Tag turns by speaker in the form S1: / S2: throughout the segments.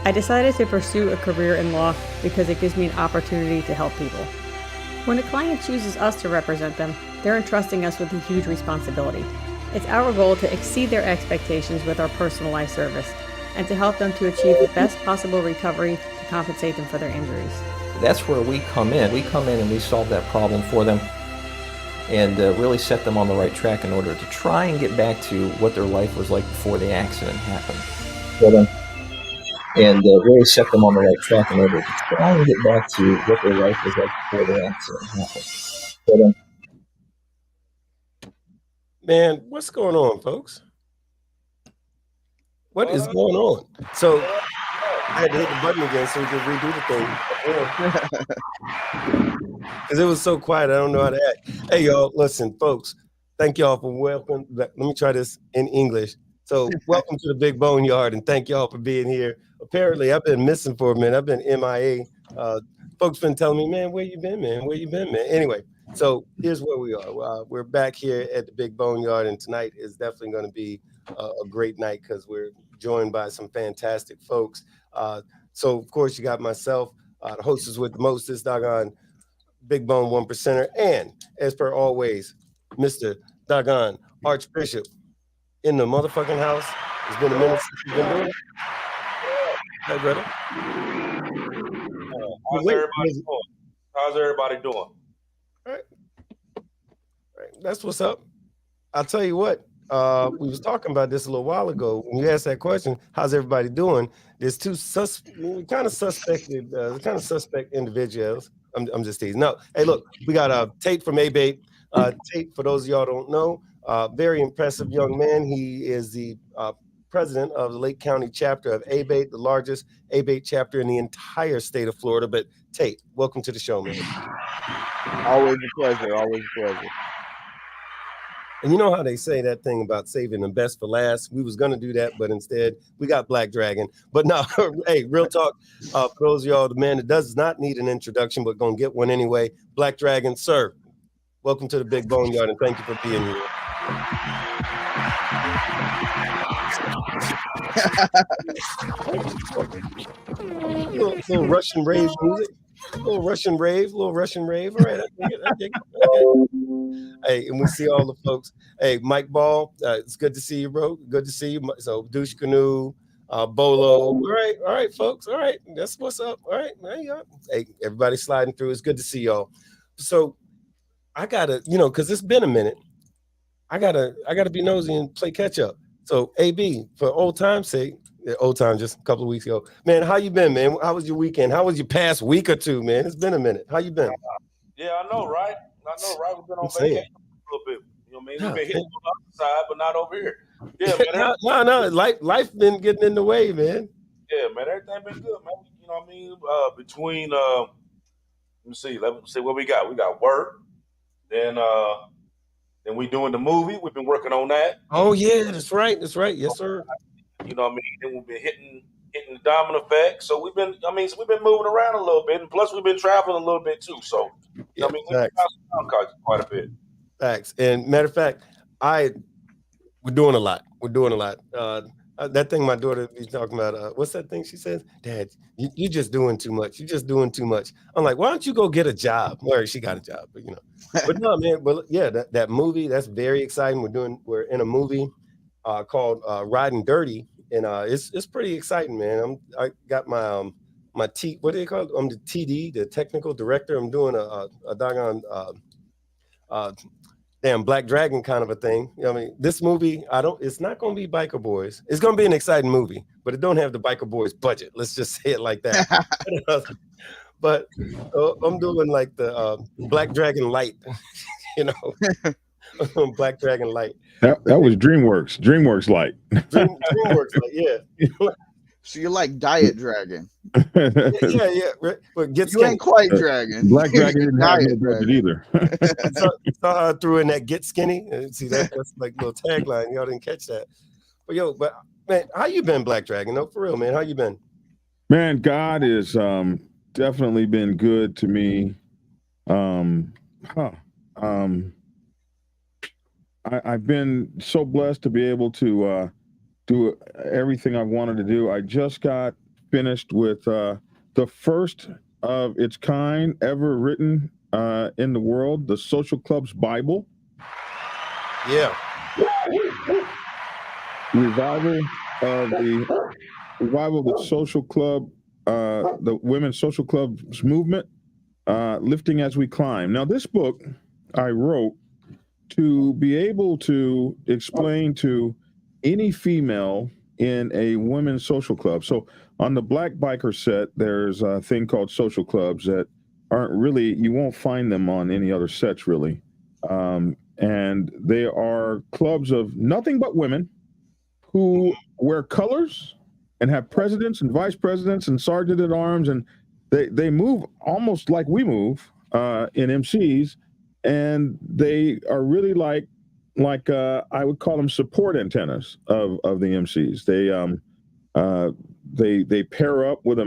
S1: I decided to pursue a career in law because it gives me an opportunity to help people. When a client chooses us to represent them, they're entrusting us with a huge responsibility. It's our goal to exceed their expectations with our personalized service and to help them to achieve the best possible recovery to compensate them for their injuries.
S2: That's where we come in. We come in and we solve that problem for them and really set them on the right track in order to try and get back to what their life was like before the accident happened. For them. And really set them on the right track in order to try and get back to what their life was like before the accident happened. For them.
S3: Man, what's going on, folks? What is going on? So I had to hit the button again so we could redo the thing. Because it was so quiet, I don't know how to act. Hey, y'all, listen, folks, thank y'all for welcome. Let me try this in English. So welcome to the Big Boneyard, and thank y'all for being here. Apparently, I've been missing for a minute. I've been MIA. Folks been telling me, man, where you been, man? Where you been, man? Anyway, so here's where we are. We're back here at the Big Boneyard, and tonight is definitely going to be a great night because we're joined by some fantastic folks. So, of course, you got myself, the hostess with the mostest, doggone Big Bone 1%er, and as per always, Mr. Doggone Archbishop in the motherfucking house. It's been a minute since you've been doing it. Hey, brother.
S4: How's everybody doing?
S3: All right. That's what's up. I'll tell you what. We was talking about this a little while ago. When you asked that question, how's everybody doing? There's two kind of suspect individuals. I'm just teasing. No, hey, look, we got Tate from ABATE. Tate, for those of y'all don't know, very impressive young man. He is the president of the Lake County chapter of ABATE, the largest ABATE chapter in the entire state of Florida. But Tate, welcome to the show, man.
S4: Always a pleasure. Always a pleasure.
S3: And you know how they say that thing about saving the best for last? We was going to do that, but instead we got Black Dragon. But no, hey, real talk. For those of y'all, the man that does not need an introduction, but going to get one anyway. Black Dragon, sir, welcome to the Big Boneyard, and thank you for being here. little Russian rave music. Little Russian rave. All right, I dig it. Hey, and we see all the folks. Hey, Mike Ball, it's good to see you, bro. Good to see you. So, Douche Canoe, Bolo. All right, folks. All right, that's what's up. All right, there you go. Hey, everybody sliding through. It's good to see y'all. So, I gotta, because it's been a minute. I gotta be nosy and play catch up. So, AB, for old time's sake, just a couple of weeks ago, man, how you been, man? How was your weekend? How was your past week or two, man? It's been a minute. How you been?
S4: Yeah, I know, right? We've been on vacation a little bit. You know what I mean? We've been hitting on the other side, but not over here. Yeah, man.
S3: no. Life been getting in the way, man.
S4: Yeah, man. Everything been good, man. You know what I mean? Between let me see what we got. We got work. Then we doing the movie. We've been working on that.
S3: Oh yeah, that's right. Yes, sir.
S4: You know what I mean? Then we've been hitting the diamond effect. So we've been moving around a little bit, and plus we've been traveling a little bit too. So we've been bouncing around quite a bit.
S3: Facts. And matter of fact, we're doing a lot. That thing my daughter be talking about, what's that thing she says? Dad, you're just doing too much. I'm like, why don't you go get a job? Well, she got a job, but But no, man, but yeah, that movie, that's very exciting. We're in a movie called Riding Dirty, and it's pretty exciting, man. I got my what do they call it? I'm the TD, the technical director. I'm doing a doggone damn Black Dragon kind of a thing. I mean, this movie, it's not going to be Biker Boys. It's going to be an exciting movie, but it don't have the Biker Boys budget. Let's just say it like that. But I'm doing like the Black Dragon Light, Black Dragon Light.
S5: That was DreamWorks Light.
S3: DreamWorks Light, yeah.
S6: So you're like Diet Dragon.
S3: Yeah. But
S6: you ain't quite Dragon.
S5: Black Dragon didn't have no budget either.
S3: So I threw in that "Get Skinny." See, that's like a little tagline. Y'all didn't catch that. But man, how you been, Black Dragon? No, for real, man. How you been?
S5: Man, God is definitely been good to me. I've been so blessed to be able to do everything I wanted to do. I just got finished with the first of its kind ever written in the world, the Social Club's Bible.
S3: Yeah.
S5: Revival of the social club, the women's social clubs movement, lifting as we climb. Now, this book I wrote to be able to explain to any female in a women's social club. So on the Black Biker set, there's a thing called social clubs that aren't really, you won't find them on any other sets really. And they are clubs of nothing but women who wear colors and have presidents and vice presidents and sergeant at arms, and they move almost like we move in MCs, and they are really like I would call them support antennas of the MCs. They pair up with a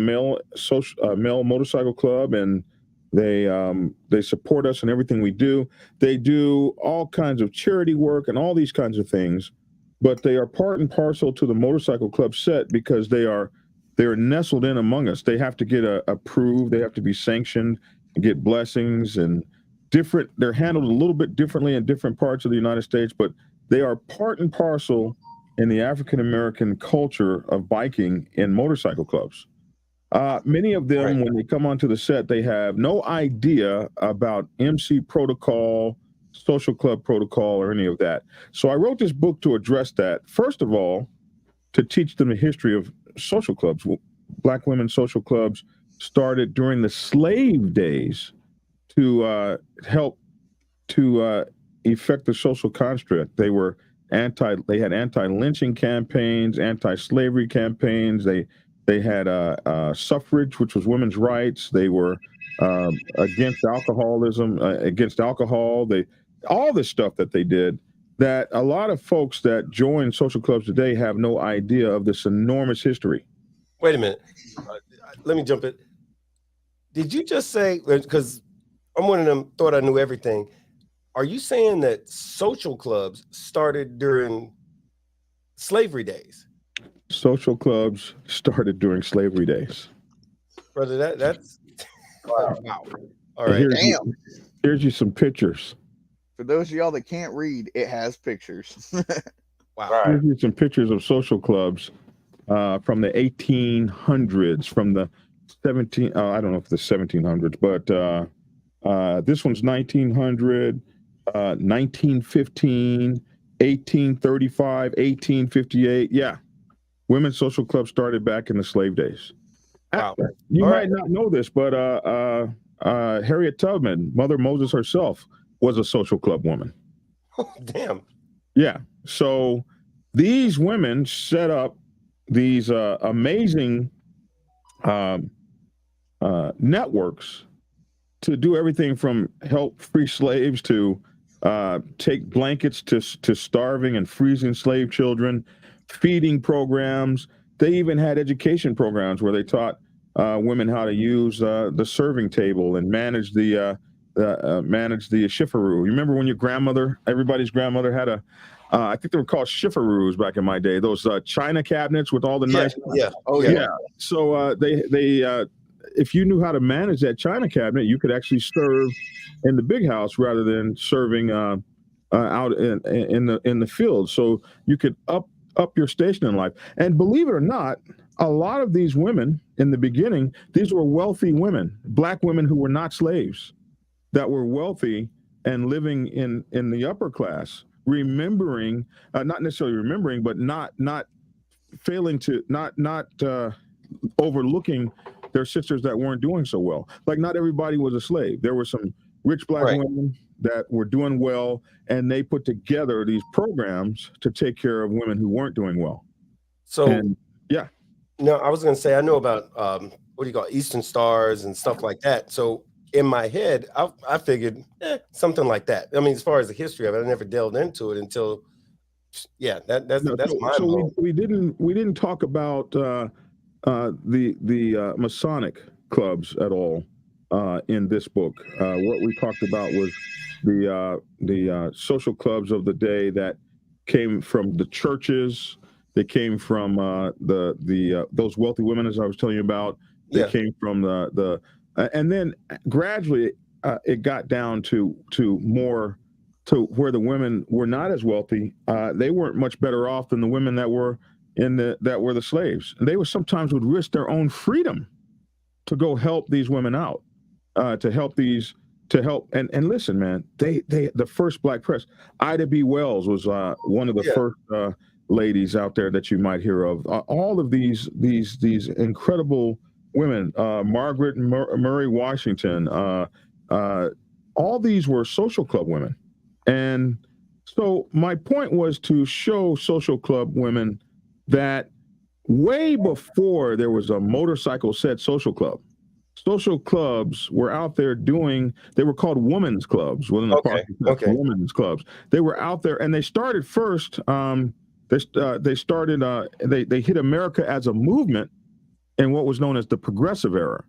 S5: male motorcycle club, and they support us in everything we do. They do all kinds of charity work and all these kinds of things, but they are part and parcel to the motorcycle club set because they are nestled in among us. They have to get approved. They have to be sanctioned and get blessings and different. They're handled a little bit differently in different parts of the United States, but they are part and parcel in the African-American culture of biking in motorcycle clubs. Many of them, when they come onto the set, they have no idea about MC protocol, social club protocol, or any of that. So I wrote this book to address that. First of all, to teach them the history of social clubs. Black women's social clubs started during the slave days to help to effect the social construct. They had anti-lynching campaigns, anti-slavery campaigns. They had suffrage, which was women's rights. They were against alcoholism, against alcohol. All this stuff that they did, that a lot of folks that join social clubs today have no idea of this enormous history.
S3: Wait a minute. Let me jump in. Did you just say, because I'm one of them, thought I knew everything. Are you saying that social clubs started during slavery days?
S5: Social clubs started during slavery days.
S3: Brother, that's wow. All right.
S5: Here's you some pictures.
S6: For those of y'all that can't read, it has pictures.
S3: Wow.
S5: Here's you some pictures of social clubs from the 1800s, from the I don't know if the 1700s, but this one's 1900, 1915, 1835, 1858. Yeah. Women's social clubs started back in the slave days.
S3: Wow.
S5: You might not know this, but Harriet Tubman, Mother Moses herself, was a social club woman.
S3: Oh, damn.
S5: Yeah. So these women set up these amazing networks to do everything from help free slaves to take blankets to starving and freezing slave children, feeding programs. They even had education programs where they taught women how to use the serving table and manage the shifaroo. You remember when your grandmother, everybody's grandmother had I think they were called shifaroos back in my day, those china cabinets with all the nice.
S3: Yeah. Oh, yeah.
S5: So they if you knew how to manage that china cabinet, you could actually serve in the big house rather than serving out in the field. So you could up your station in life. And believe it or not, a lot of these women in the beginning, these were wealthy women, Black women who were not slaves, that were wealthy and living in the upper class, remembering, not necessarily remembering, but not failing to, not overlooking their sisters that weren't doing so well. Like, not everybody was a slave. There were some rich Black women that were doing well, and they put together these programs to take care of women who weren't doing well.
S3: So, no, I was going to say, I know about what do you call it, Eastern Stars and stuff like that. So in my head, I figured something like that. I mean, as far as the history of it, I never delved into it until, that's my
S5: so we didn't talk about the Masonic clubs at all in this book. What we talked about was the social clubs of the day that came from the churches They came from those wealthy women, as I was telling you about. They came from and then gradually it got down to more to where the women were not as wealthy. They weren't much better off than the women that were the slaves. And they sometimes would risk their own freedom to go help these women out, to help and listen, man, the first black press, Ida B. Wells was one of the first ladies out there that you might hear of. All of these incredible women, Margaret Murray Washington, all these were social club women. And so my point was to show social club women that way before there was a motorcycle set social club, social clubs were out there they were called women's clubs. Women's clubs. They were out there, and they started first. They hit America as a movement in what was known as the Progressive Era.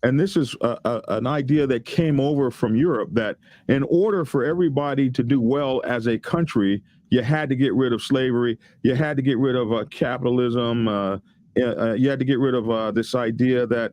S5: And this is an idea that came over from Europe, that in order for everybody to do well as a country, you had to get rid of slavery. You had to get rid of capitalism. You had to get rid of this idea that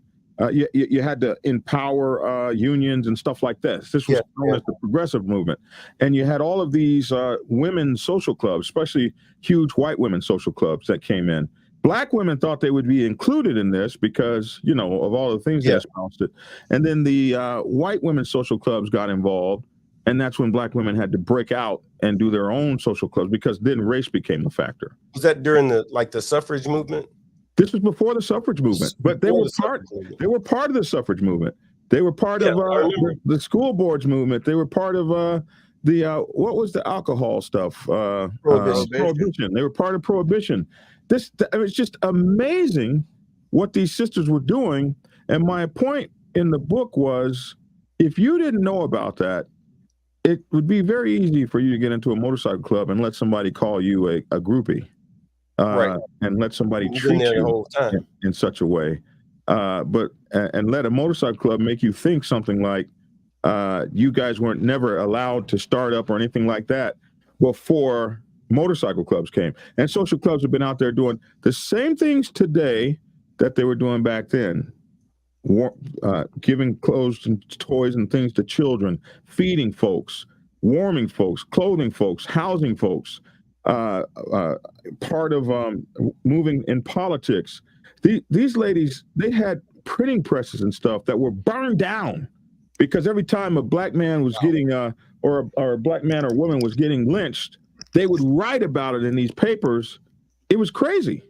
S5: you had to empower unions and stuff like this. This was known as the progressive movement. And you had all of these women's social clubs, especially huge white women's social clubs that came in. Black women thought they would be included in this because, of all the things they espoused it. And then the white women's social clubs got involved. And that's when black women had to break out and do their own social clubs, because then race became a factor.
S3: Was that during the suffrage movement?
S5: This was before the suffrage movement, but they were part of the suffrage movement. They were part of the school boards movement. They were part of what was the alcohol stuff? Prohibition. They were part of Prohibition. It's just amazing what these sisters were doing. And my point in the book was, if you didn't know about that, it would be very easy for you to get into a motorcycle club and let somebody call you a groupie, and let somebody treat you in such a way. And let a motorcycle club make you think something like you guys weren't never allowed to start up or anything like that before motorcycle clubs came. And social clubs have been out there doing the same things today that they were doing back then. Giving clothes and toys and things to children, feeding folks, warming folks, clothing folks, housing folks, part of moving in politics. These ladies, they had printing presses and stuff that were burned down, because every time a black man was getting or a black man or woman was getting lynched, they would write about it in these papers. It was crazy.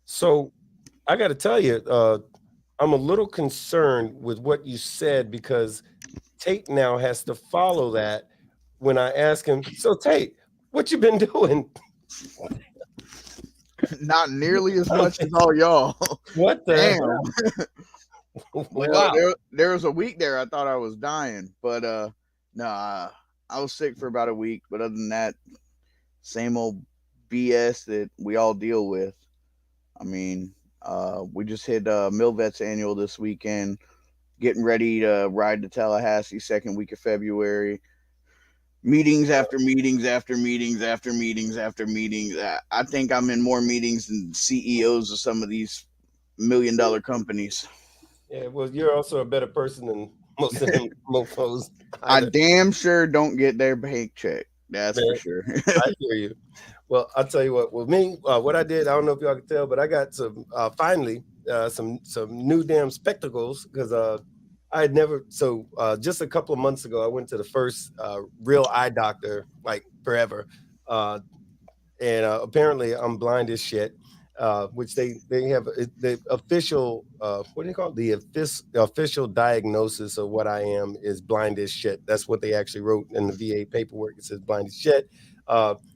S3: So I got to tell you, I'm a little concerned with what you said, because Tate now has to follow that when I ask him, so Tate, what you been doing?
S6: Not nearly as much as all y'all.
S3: What the hell?
S6: Wow. There was a week there I thought I was dying, but I was sick for about a week. But other than that, same old BS that we all deal with. I mean, we just hit Milvet's annual this weekend, getting ready to ride to Tallahassee second week of February. Meetings after meetings after meetings after meetings after meetings. I think I'm in more meetings than CEOs of some of these $1 million companies.
S3: Yeah, well, you're also a better person than most of them mofos.
S6: I damn sure don't get their paycheck. That's for sure.
S3: I hear you. Well, I'll tell you what. With me, what I did, I don't know if y'all can tell, but I got some finally some new damn spectacles, because I had never. So just a couple of months ago, I went to the first real eye doctor, like forever, and apparently I'm blind as shit. Which they have the official what do you call it? The official diagnosis of what I am is blind as shit. That's what they actually wrote in the VA paperwork. It says blind as shit.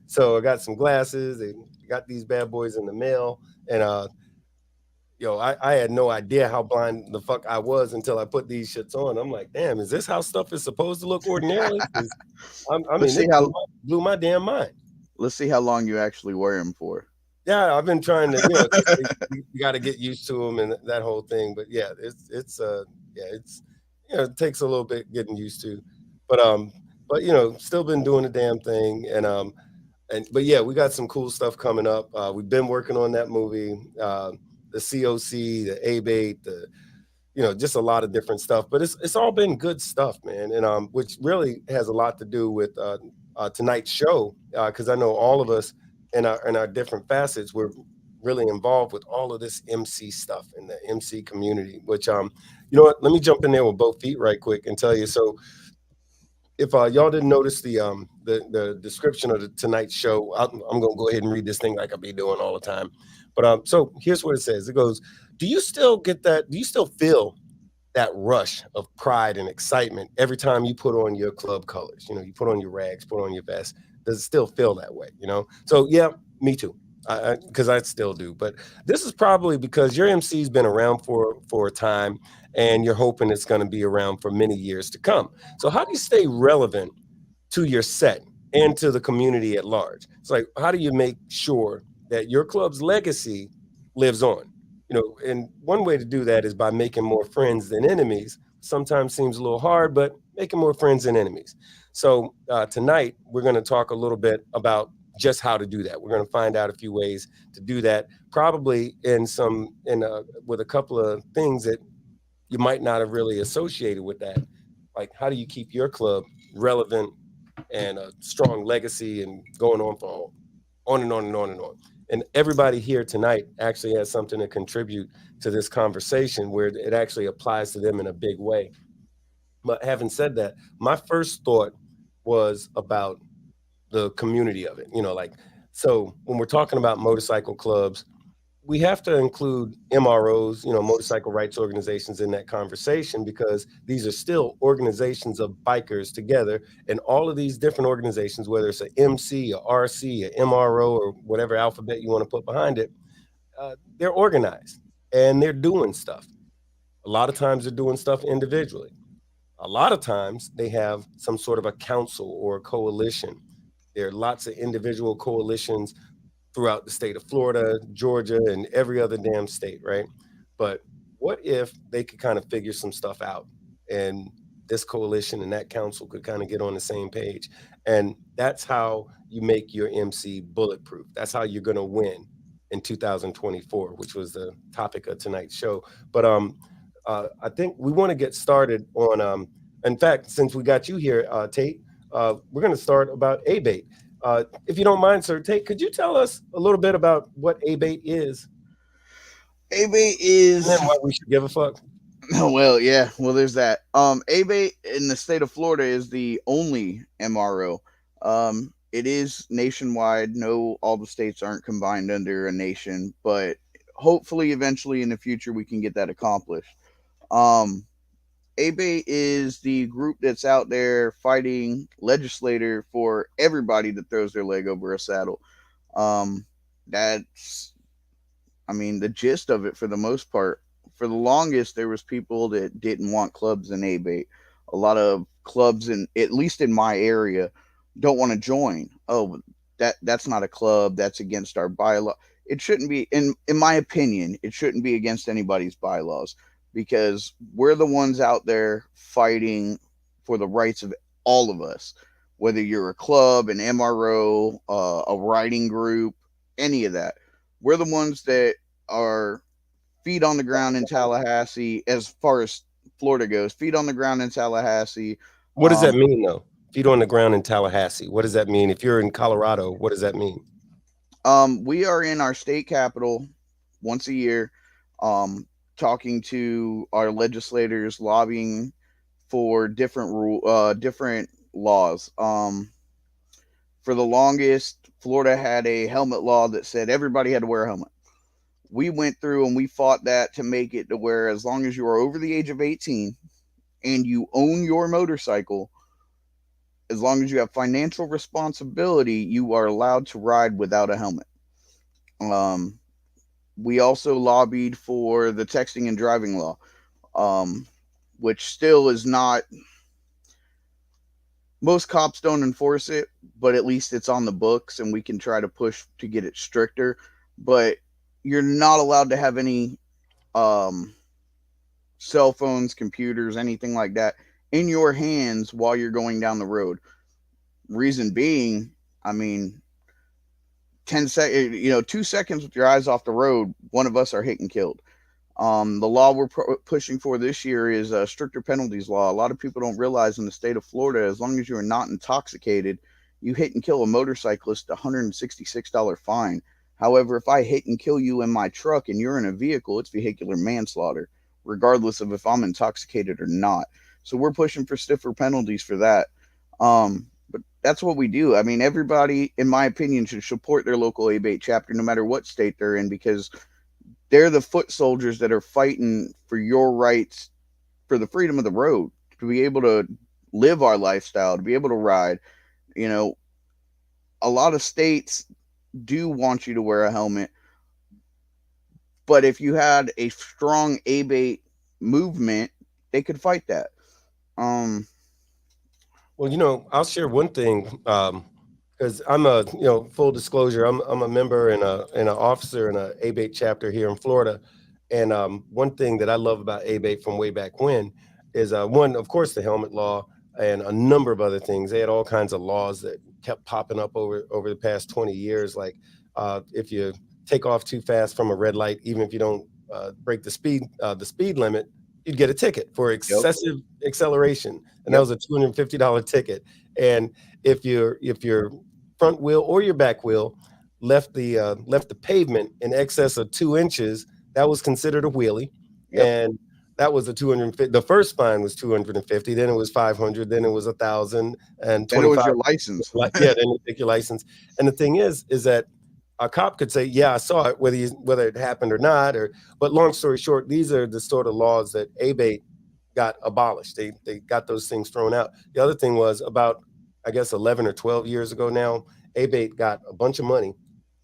S3: So I got some glasses. They got these bad boys in the mail, and I had no idea how blind the fuck I was until I put these shits on. I'm like, damn, is this how stuff is supposed to look ordinarily? It blew my damn mind.
S6: Let's see how long you actually wear them for.
S3: Yeah, I've been trying to, you got to get used to them and that whole thing. But yeah, it takes a little bit getting used to. But still been doing the damn thing. And But yeah, we got some cool stuff coming up. We've been working on that movie, the COC, the ABATE, just a lot of different stuff. But it's all been good stuff, man. And which really has a lot to do with tonight's show, because I know all of us in our different facets, we're really involved with all of this MC stuff in the MC community. Which you know what? Let me jump in there with both feet right quick and tell you. So if y'all didn't notice the description of the tonight's show, I'm gonna go ahead and read this thing like I be doing all the time. But so here's what it says. It goes, do you still get that? Do you still feel that rush of pride and excitement every time you put on your club colors? You put on your rags, put on your vest. Does it still feel that way? So yeah, me too. Because I still do. But this is probably because your MC's been around for a time, and you're hoping it's going to be around for many years to come. So how do you stay relevant to your set and to the community at large? It's like, how do you make sure that your club's legacy lives on? And one way to do that is by making more friends than enemies. Sometimes seems a little hard, but making more friends than enemies. So tonight, we're going to talk a little bit about just how to do that. We're going to find out a few ways to do that, probably with a couple of things that you might not have really associated with that. Like, how do you keep your club relevant and a strong legacy and going on for on and on and on and on? And everybody here tonight actually has something to contribute to this conversation where it actually applies to them in a big way. But having said that, my first thought was about the community of it. So when we're talking about motorcycle clubs, we have to include MROs, motorcycle rights organizations, in that conversation, because these are still organizations of bikers together. And all of these different organizations, whether it's an MC, a RC, a MRO, or whatever alphabet you want to put behind it, they're organized and they're doing stuff. A lot of times they're doing stuff individually. A lot of times they have some sort of a council or a coalition. There are lots of individual coalitions throughout the state of Florida, Georgia, and every other damn state, right? But what if they could kind of figure some stuff out, and this coalition and that council could kind of get on the same page? And that's how you make your MC bulletproof. That's how you're going to win in 2024, which was the topic of tonight's show. But I think we want to get started on, in fact, since we got you here, Tate, we're going to start about ABATE. If you don't mind, sir, Tate, could you tell us a little bit about what ABATE is?
S6: ABATE is...
S3: And then why we should give a fuck?
S6: Well, yeah. Well, there's that. ABATE in the state of Florida is the only MRO. It is nationwide. No, all the states aren't combined under a nation, but hopefully eventually in the future we can get that accomplished. ABATE is the group that's out there fighting legislator for everybody that throws their leg over a saddle. That's, the gist of it for the most part. For the longest, there was people that didn't want clubs in ABATE. A lot of clubs, at least in my area, don't want to join. Oh, that's not a club. That's against our bylaw. It shouldn't be, in my opinion, it shouldn't be against anybody's bylaws, because we're the ones out there fighting for the rights of all of us, whether you're a club, an MRO, a riding group, any of that. We're the ones that are feet on the ground in Tallahassee, as far as Florida goes, feet on the ground in Tallahassee.
S3: What does that mean, though? Feet on the ground in Tallahassee. What does that mean? If you're in Colorado, what does that mean?
S6: We are in our state capital once a year, talking to our legislators, lobbying for different laws. For the longest, Florida had a helmet law that said everybody had to wear a helmet. We went through and we fought that to make it to where, as long as you are over the age of 18 and you own your motorcycle, as long as you have financial responsibility, you are allowed to ride without a helmet. We also lobbied for the texting and driving law, which still is not, most cops don't enforce it, but at least it's on the books and we can try to push to get it stricter. But you're not allowed to have any cell phones, computers, anything like that in your hands while you're going down the road. Reason being, 10 seconds, 2 seconds with your eyes off the road, one of us are hit and killed. The law we're pushing for this year is a stricter penalties law. A lot of people don't realize in the state of Florida, as long as you are not intoxicated, you hit and kill a motorcyclist, $166 fine. However, if I hit and kill you in my truck and you're in a vehicle, it's vehicular manslaughter, regardless of if I'm intoxicated or not. So we're pushing for stiffer penalties for that. But that's what we do. I mean, everybody, in my opinion, should support their local ABATE chapter, no matter what state they're in, because they're the foot soldiers that are fighting for your rights, for the freedom of the road, to be able to live our lifestyle, to be able to ride. A lot of states do want you to wear a helmet, but if you had a strong ABATE movement, they could fight that.
S3: Well, I'll share one thing, because I'm a, full disclosure, I'm a member and an officer in a ABATE chapter here in Florida. And one thing that I love about ABATE from way back when is one, of course, the helmet law and a number of other things. They had all kinds of laws that kept popping up over the past 20 years. Like if you take off too fast from a red light, even if you don't break the speed limit, you'd get a ticket for excessive acceleration, and that was a $250 ticket. And if your front wheel or your back wheel left the pavement in excess of 2 inches, that was considered a wheelie, and that was a 250. The first fine was 250, then it was 500, then it was 1,000, and 25.
S6: Then it was your license.
S3: Then you take your license. And the thing is that a cop could say, yeah, I saw it, whether it happened or not. But long story short, these are the sort of laws that ABATE got abolished. They got those things thrown out. The other thing was about, I guess, 11 or 12 years ago now, ABATE got a bunch of money.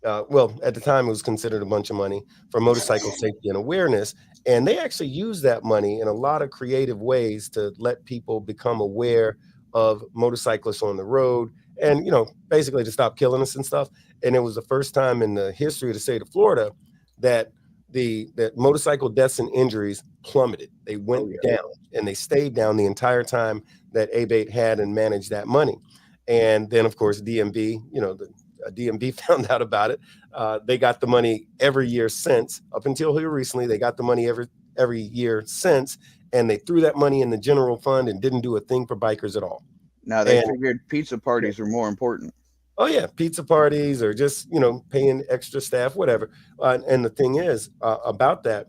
S3: Well, at the time, it was considered a bunch of money for motorcycle safety and awareness. And they actually used that money in a lot of creative ways to let people become aware of motorcyclists on the road and, basically to stop killing us and stuff. And it was the first time in the history of the state of Florida that that motorcycle deaths and injuries plummeted. They went down, and they stayed down the entire time that ABATE had and managed that money. And then, of course, DMV, DMV found out about it. They got the money every year since, up until here recently. They got the money every year since, and they threw that money in the general fund and didn't do a thing for bikers at all.
S6: Now they figured pizza parties are more important.
S3: Oh yeah, pizza parties or just paying extra staff, whatever. And the thing is about that,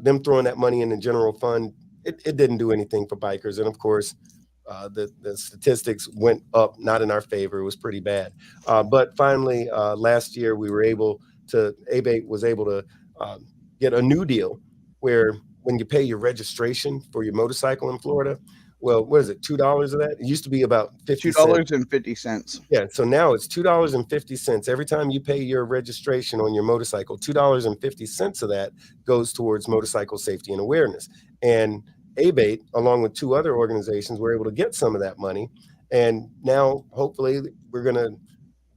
S3: them throwing that money in the general fund, it didn't do anything for bikers. And of course, the statistics went up, not in our favor. It was pretty bad. But finally, last year ABATE was able to get a new deal where when you pay your registration for your motorcycle in Florida, well, what is it, $2 of that? It used to be about
S6: $2.50.
S3: Yeah, so now it's $2.50. Every time you pay your registration on your motorcycle, $2.50 of that goes towards motorcycle safety and awareness. And ABATE, along with 2 other organizations, were able to get some of that money. And now, hopefully, we're going to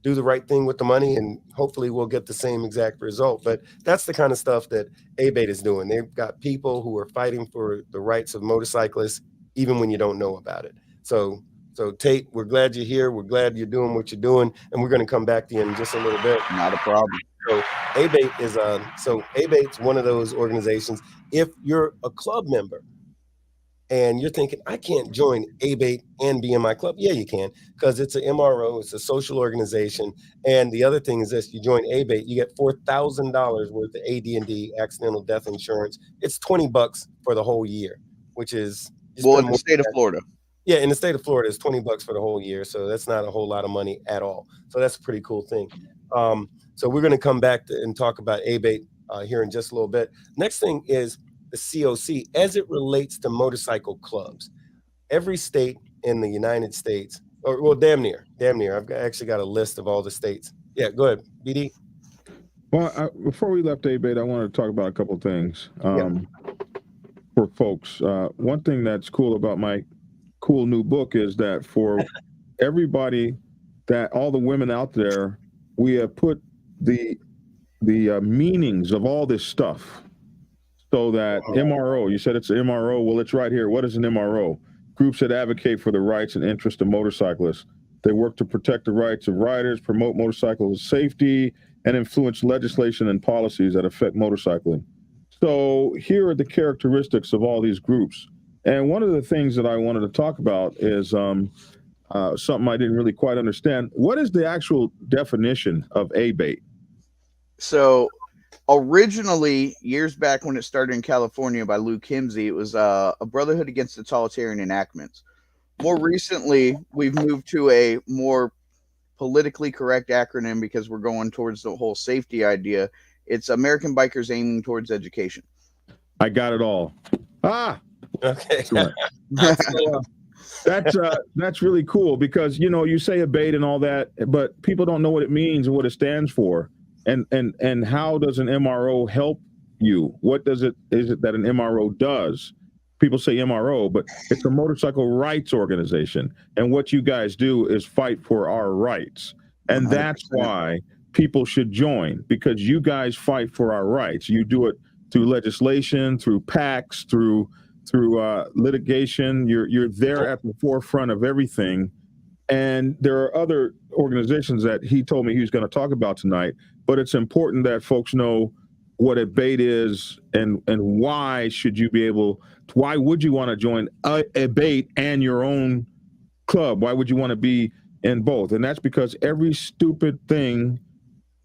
S3: do the right thing with the money, and hopefully we'll get the same exact result. But that's the kind of stuff that ABATE is doing. They've got people who are fighting for the rights of motorcyclists, even when you don't know about it. So Tate, we're glad you're here. We're glad you're doing what you're doing, and we're going to come back to you in just a little bit.
S6: Not a problem.
S3: So ABATE's one of those organizations. If you're a club member and you're thinking, I can't join ABATE and be in my club, yeah, you can, because it's an MRO, it's a social organization. And the other thing is this: you join ABATE, you get $4,000 worth of AD&D, accidental death insurance. It's $20 for the whole year, which is
S6: in the state of Florida.
S3: Yeah, in the state of Florida, it's $20 for the whole year. So that's not a whole lot of money at all. So that's a pretty cool thing. So we're going to come back and talk about ABATE here in just a little bit. Next thing is the COC as it relates to motorcycle clubs. Every state in the United States, or well, damn near. I've actually got a list of all the states. Yeah, go ahead, BD.
S5: Well, before we left ABATE, I wanted to talk about a couple of things. For folks, one thing that's cool about my cool new book is that for everybody, that all the women out there, we have put the meanings of all this stuff, so that MRO, you said it's an MRO, well, it's right here. What is an MRO? Groups that advocate for the rights and interests of motorcyclists. They work to protect the rights of riders, promote motorcycle safety, and influence legislation and policies that affect motorcycling. So here are the characteristics of all these groups. And one of the things that I wanted to talk about is something I didn't really quite understand. What is the actual definition of ABATE?
S6: So originally, years back when it started in California by Lou Kimsey, it was a Brotherhood Against Totalitarian Enactments. More recently, we've moved to a more politically correct acronym because we're going towards the whole safety idea. It's American Bikers Aiming Towards Education.
S5: I got it all.
S3: Okay.
S5: That's really cool because, you know, you say ABATE and all that, but people don't know what it means and what it stands for. And how does an MRO help you? What is it that an MRO does? People say MRO, but it's a motorcycle rights organization. And what you guys do is fight for our rights. And 100%. That's why people should join, because you guys fight for our rights. You do it through legislation, through PACs, through litigation. You're there at the forefront of everything. And there are other organizations that he told me he was going to talk about tonight, but it's important that folks know what ABATE is and why would you want to join ABATE and your own club? Why would you want to be in both? And that's because every stupid thing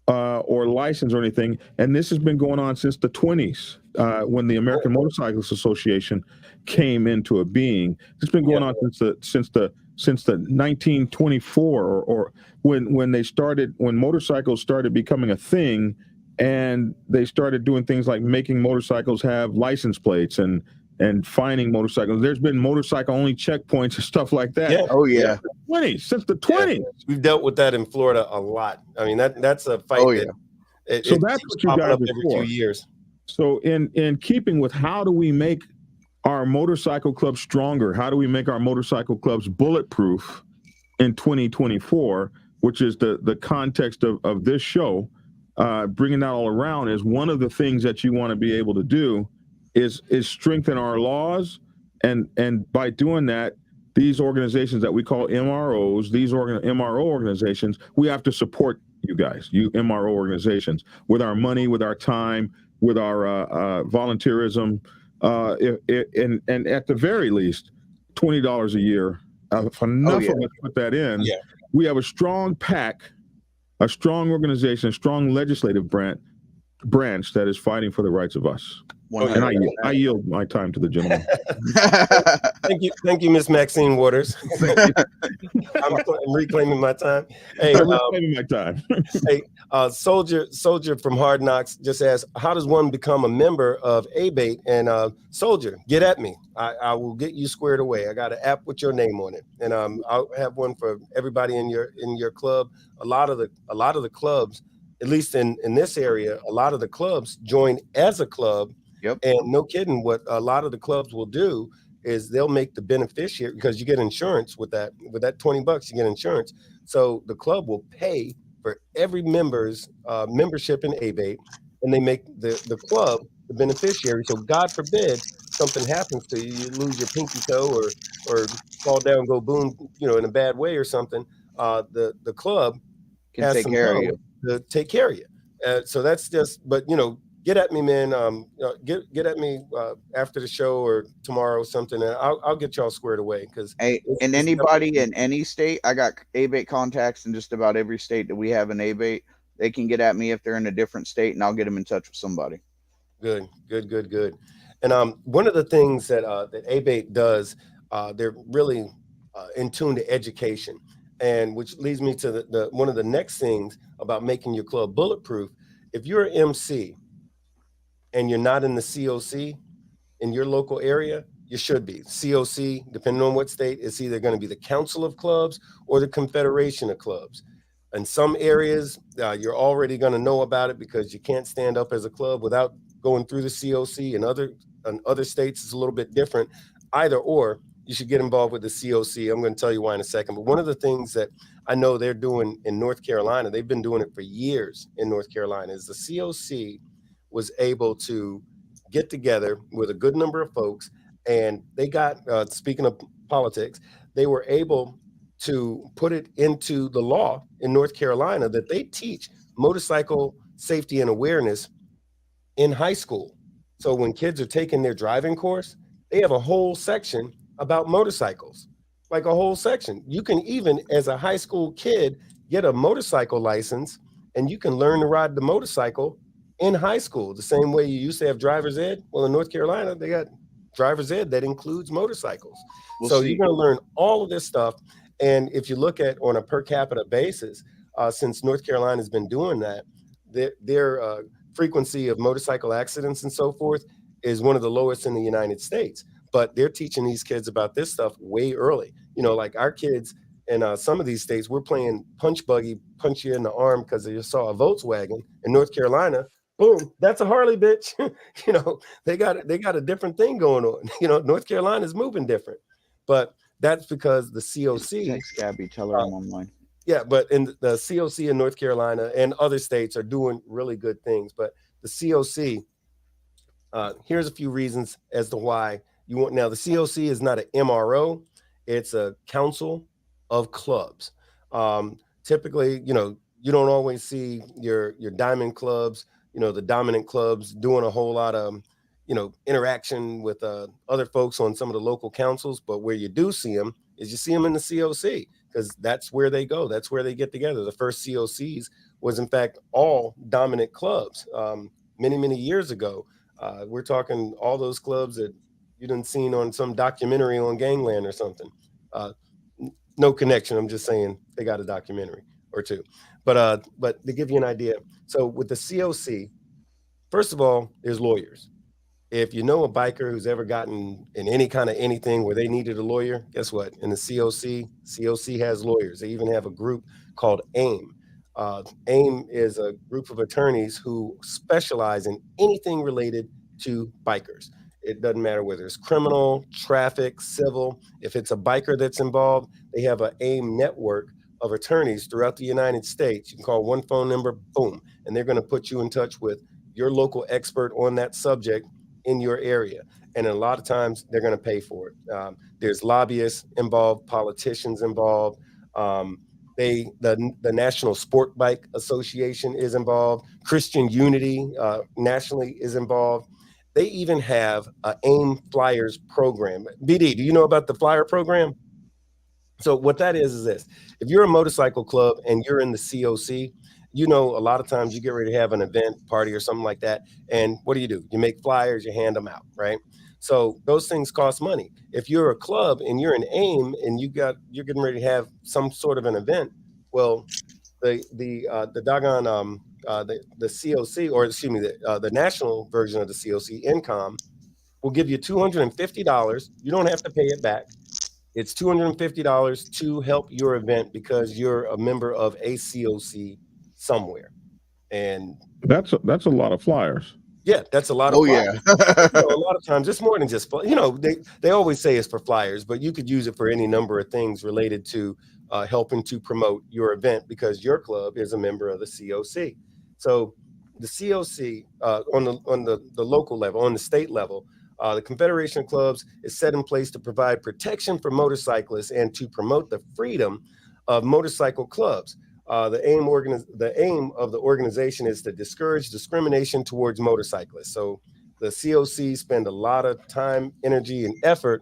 S5: or license or anything, and this has been going on since the 20s when the American Motorcyclists Association came into being. It's been going on since the 1924 or when motorcycles started becoming a thing, and they started doing things like making motorcycles have license plates and fining motorcycles. There's been motorcycle only checkpoints and stuff like that.
S3: Yeah.
S6: Oh yeah.
S5: Since the 20s.
S3: Yeah. We've dealt with that in Florida a lot. I mean, that's a fight.
S6: Oh, yeah.
S5: So that's what you guys are
S3: every
S5: for.
S3: 2 years.
S5: So in keeping with how do we make our motorcycle clubs stronger? How do we make our motorcycle clubs bulletproof in 2024, which is the context of this show, bringing that all around is one of the things that you want to be able to do is strengthen our laws. And by doing that, these organizations that we call MROs, these MRO organizations, we have to support you guys, you MRO organizations, with our money, with our time, with our volunteerism, and at the very least, $20 a year. If enough of us put that in, we have a strong PAC, a strong organization, a strong legislative branch that is fighting for the rights of us. And I yield my time to the gentleman.
S3: Thank you, Miss Maxine Waters. I'm reclaiming my time. Hey,
S5: reclaiming my time.
S3: Hey, Soldier from Hard Knocks just asked, how does one become a member of ABATE? And Soldier, get at me. I will get you squared away. I got an app with your name on it, and I'll have one for everybody in your club. A lot of the clubs, at least in this area, a lot of the clubs join as a club.
S6: Yep.
S3: And no kidding, what a lot of the clubs will do is they'll make the beneficiary, because you get insurance with that $20, you get insurance. So the club will pay for every member's membership in ABATE, and they make the club the beneficiary. So God forbid something happens to you, you lose your pinky toe or fall down, go boom, in a bad way or something. The club
S6: can take care of you.
S3: To take care of you. So that's just, but get at me, man. Get at me after the show or tomorrow or something, and I'll get y'all squared away. Because
S6: and anybody in any state, I got ABATE contacts in just about every state that we have an ABATE. They can get at me if they're in a different state, and I'll get them in touch with somebody.
S3: Good. And one of the things that ABATE does, they're really in tune to education, and which leads me to the one of the next things about making your club bulletproof. If you're an MC and you're not in the COC in your local area, you should be. COC, depending on what state, it's either going to be the Council of Clubs or the Confederation of Clubs. In some areas, you're already going to know about it because you can't stand up as a club without going through the COC. In other states, it's a little bit different. Either or, you should get involved with the COC. I'm going to tell you why in a second. But one of the things that I know they're doing in North Carolina, they've been doing it for years in North Carolina, is the COC was able to get together with a good number of folks, and they got, speaking of politics, they were able to put it into the law in North Carolina that they teach motorcycle safety and awareness in high school. So when kids are taking their driving course, they have a whole section about motorcycles, like a whole section. You can even, as a high school kid, get a motorcycle license and you can learn to ride the motorcycle in high school, the same way you used to have driver's ed. Well, in North Carolina, they got driver's ed that includes motorcycles. So you're going to learn all of this stuff. And if you look at on a per capita basis, since North Carolina has been doing that, their frequency of motorcycle accidents and so forth is one of the lowest in the United States. But they're teaching these kids about this stuff way early. You know, like our kids in some of these states, we're playing punch buggy, punch you in the arm because they saw a Volkswagen. In North Carolina, boom, that's a Harley, bitch. You know, they got a different thing going on. You know, North Carolina is moving different, but that's because the COC.
S6: Text Gabby, tell her I'm online.
S3: Yeah, but in the COC in North Carolina and other states are doing really good things. But the COC, here's a few reasons as to why you want. Now, the COC is not an MRO; it's a council of clubs. Typically, you know, you don't always see your diamond clubs, you know, the dominant clubs doing a whole lot of, you know, interaction with other folks on some of the local councils. But where you do see them is you see them in the COC, because that's where they go. That's where they get together. The first COCs was, in fact, all dominant clubs many, many years ago. We're talking all those clubs that you didn't seen on some documentary on Gangland or something. No connection. I'm just saying they got a documentary or two. But to give you an idea, so with the COC, first of all, there's lawyers. If you know a biker who's ever gotten in any kind of anything where they needed a lawyer, guess what? In the COC has lawyers. They even have a group called AIM. AIM is a group of attorneys who specialize in anything related to bikers. It doesn't matter whether it's criminal, traffic, civil. If it's a biker that's involved, they have an AIM network of attorneys throughout the United States. You can call one phone number, boom, and they're going to put you in touch with your local expert on that subject in your area. And a lot of times they're going to pay for it. There's lobbyists involved, politicians involved. The National Sport Bike Association is involved. Christian Unity nationally is involved. They even have an AIM Flyers program. BD, do you know about the Flyer program? So what that is this. If you're a motorcycle club and you're in the COC, you know, a lot of times you get ready to have an event, party or something like that. And what do? You make flyers, you hand them out, right? So those things cost money. If you're a club and you're an AIM and you're getting ready to have some sort of an event, well, the COC, or excuse me, the national version of the COC, NCOM, will give you $250. You don't have to pay it back. It's $250 to help your event because you're a member of a COC somewhere. And
S5: that's a lot of flyers.
S3: Yeah, that's a lot of flyers. Yeah. You know, a lot of times it's more than just, you know, they always say it's for flyers, but you could use it for any number of things related to helping to promote your event because your club is a member of the COC. So the COC on the local level, on the state level, the Confederation of Clubs is set in place to provide protection for motorcyclists and to promote the freedom of motorcycle clubs. The aim of the organization is to discourage discrimination towards motorcyclists. So the COC spend a lot of time, energy, and effort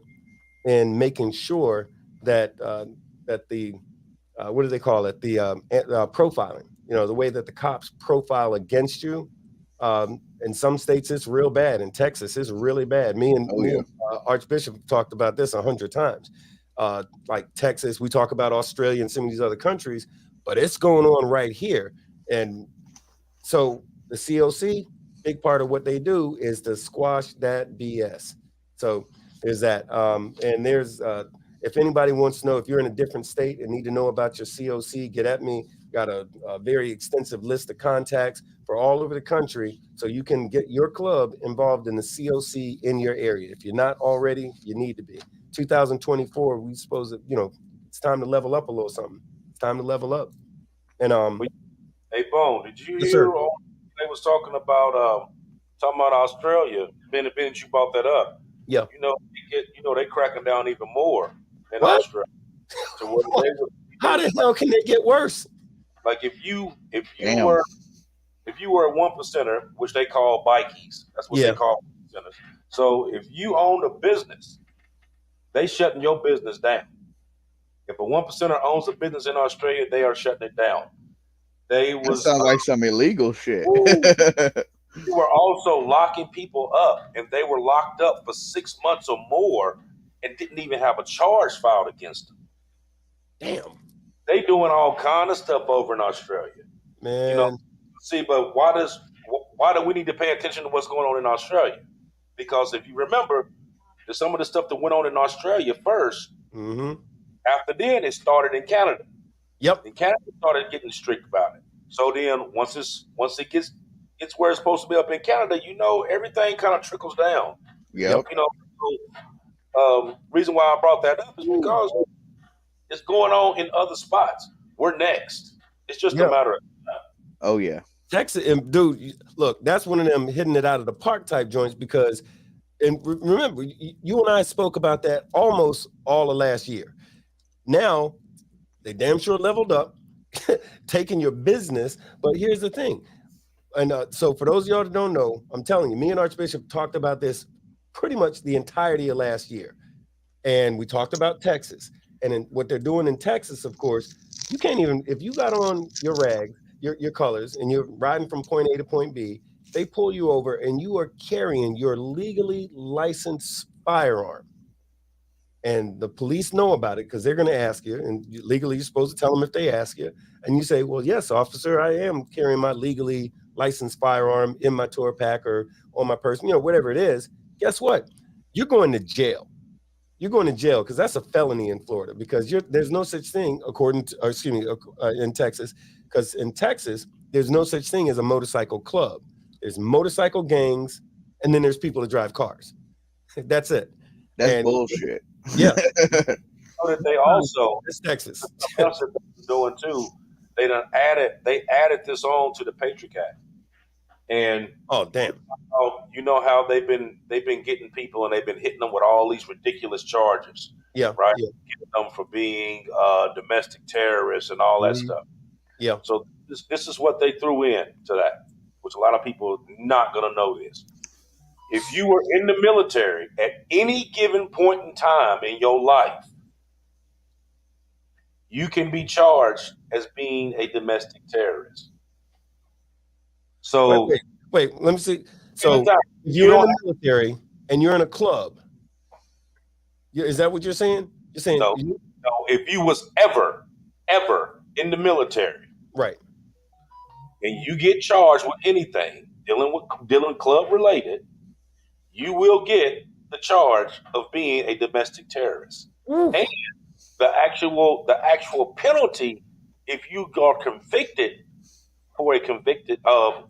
S3: in making sure that the what do they call it? The profiling. You know, the way that the cops profile against you. In some states, it's real bad. In Texas, it's really bad. Me and Archbishop talked about this 100 times. Like Texas, we talk about Australia and some of these other countries, but it's going on right here. And so the COC, big part of what they do is to squash that BS. So there's that. And there's, if anybody wants to know, if you're in a different state and need to know about your COC, get at me. Got a very extensive list of contacts for all over the country, so you can get your club involved in the COC in your area. If you're not already, you need to be. 2024, we supposed to, you know, it's time to level up a little something. It's time to level up. And
S4: hey, Bone, did you
S3: yes,
S4: hear they was talking about Australia? Minute you brought that up.
S3: Yeah.
S4: You know, they cracking down even more in Australia. to where they would.
S3: How the hell can they get worse?
S4: Like if you
S6: Damn.
S4: were a 1%er, which they call bikies, that's what
S3: Yeah.
S4: they call 1%ers. So if you own a business, they shutting your business down. If a 1%er owns a business in Australia, they are shutting it down.
S6: That sounds like some illegal shit.
S4: You were also locking people up, and they were locked up for 6 months or more and didn't even have a charge filed against them.
S3: Damn,
S4: They doing all kind of stuff over in Australia.
S3: man.
S4: You know, see, but why do we need to pay attention to what's going on in Australia? Because if you remember, there's some of the stuff that went on in Australia first.
S3: Mm-hmm.
S4: After then, it started in Canada.
S3: Yep.
S4: And Canada started getting strict about it. So then, once it gets where it's supposed to be up in Canada, everything kind of trickles down.
S6: Yep.
S4: Reason why I brought that up is because it's going on in other spots. We're next. It's just a matter of time.
S6: Oh yeah.
S3: Texas, and dude, look, that's one of them hitting it out of the park type joints because, and remember, you and I spoke about that almost all of last year. Now, they damn sure leveled up, taking your business. But here's the thing. And so for those of y'all that don't know, I'm telling you, me and Archbishop talked about this pretty much the entirety of last year. And we talked about Texas. And then what they're doing in Texas, of course, you can't even, if you got on your rags, your colors, and you're riding from point A to point B, they pull you over and you are carrying your legally licensed firearm. And the police know about it because they're going to ask you, and legally you're supposed to tell them if they ask you. And you say, well, yes, officer, I am carrying my legally licensed firearm in my tour pack or on my person, whatever it is. Guess what? You're going to jail. You're going to jail because that's a felony in Florida because there's no such thing in Texas, because in Texas, there's no such thing as a motorcycle club. There's motorcycle gangs, and then there's people that drive cars. That's it.
S6: That's bullshit.
S3: Yeah.
S4: So that they also,
S3: it's Texas.
S4: Something else that they're doing too, they added this on to the Patriot Act. And
S3: oh damn.
S4: You know how they've been getting people and they've been hitting them with all these ridiculous charges.
S3: Yeah.
S4: Right.
S3: Yeah.
S4: Getting them for being domestic terrorists and all that stuff.
S3: Yeah.
S4: So this is what they threw in to that, which a lot of people are not gonna know this. If you were in the military at any given point in time in your life, you can be charged as being a domestic terrorist. So
S3: wait, let me see. So if you're in the military and you're in a club, is that what you're saying? You're saying
S4: no. If you was ever in the military,
S3: right,
S4: and you get charged with anything dealing club related, you will get the charge of being a domestic terrorist. And the actual penalty, if you are convicted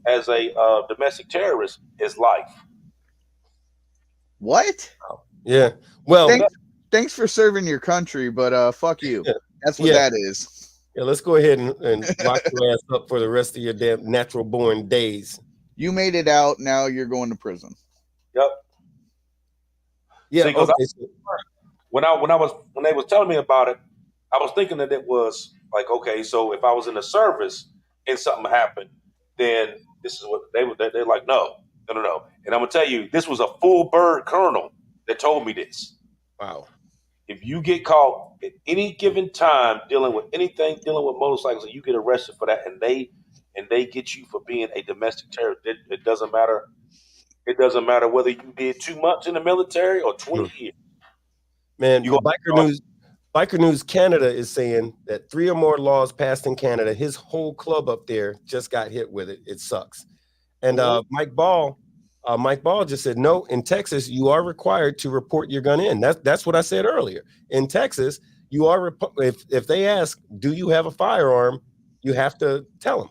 S4: as a domestic terrorist, is life.
S6: What?
S3: Yeah. Well,
S6: thanks for serving your country, but fuck you. That's what that is.
S3: Yeah, let's go ahead and lock your ass up for the rest of your damn natural born days.
S6: You made it out. Now you're going to prison.
S4: Yep.
S3: Yeah.
S4: See, when they was telling me about it, I was thinking that it was like, okay, so if I was in the service and something happened, then this is what they're like, no. And I'm gonna tell you, this was a full bird colonel that told me this.
S3: Wow.
S4: If you get caught at any given time dealing with motorcycles, and you get arrested for that, and they get you for being a domestic terrorist, it doesn't matter. It doesn't matter whether you did 2 months in the military or 20 years.
S3: Man, Biker News Canada is saying that 3 or more laws passed in Canada. His whole club up there just got hit with it. It sucks. And Mike Ball just said, no, in Texas, you are required to report your gun in. That's what I said earlier. In Texas, you are if they ask, do you have a firearm, you have to tell them.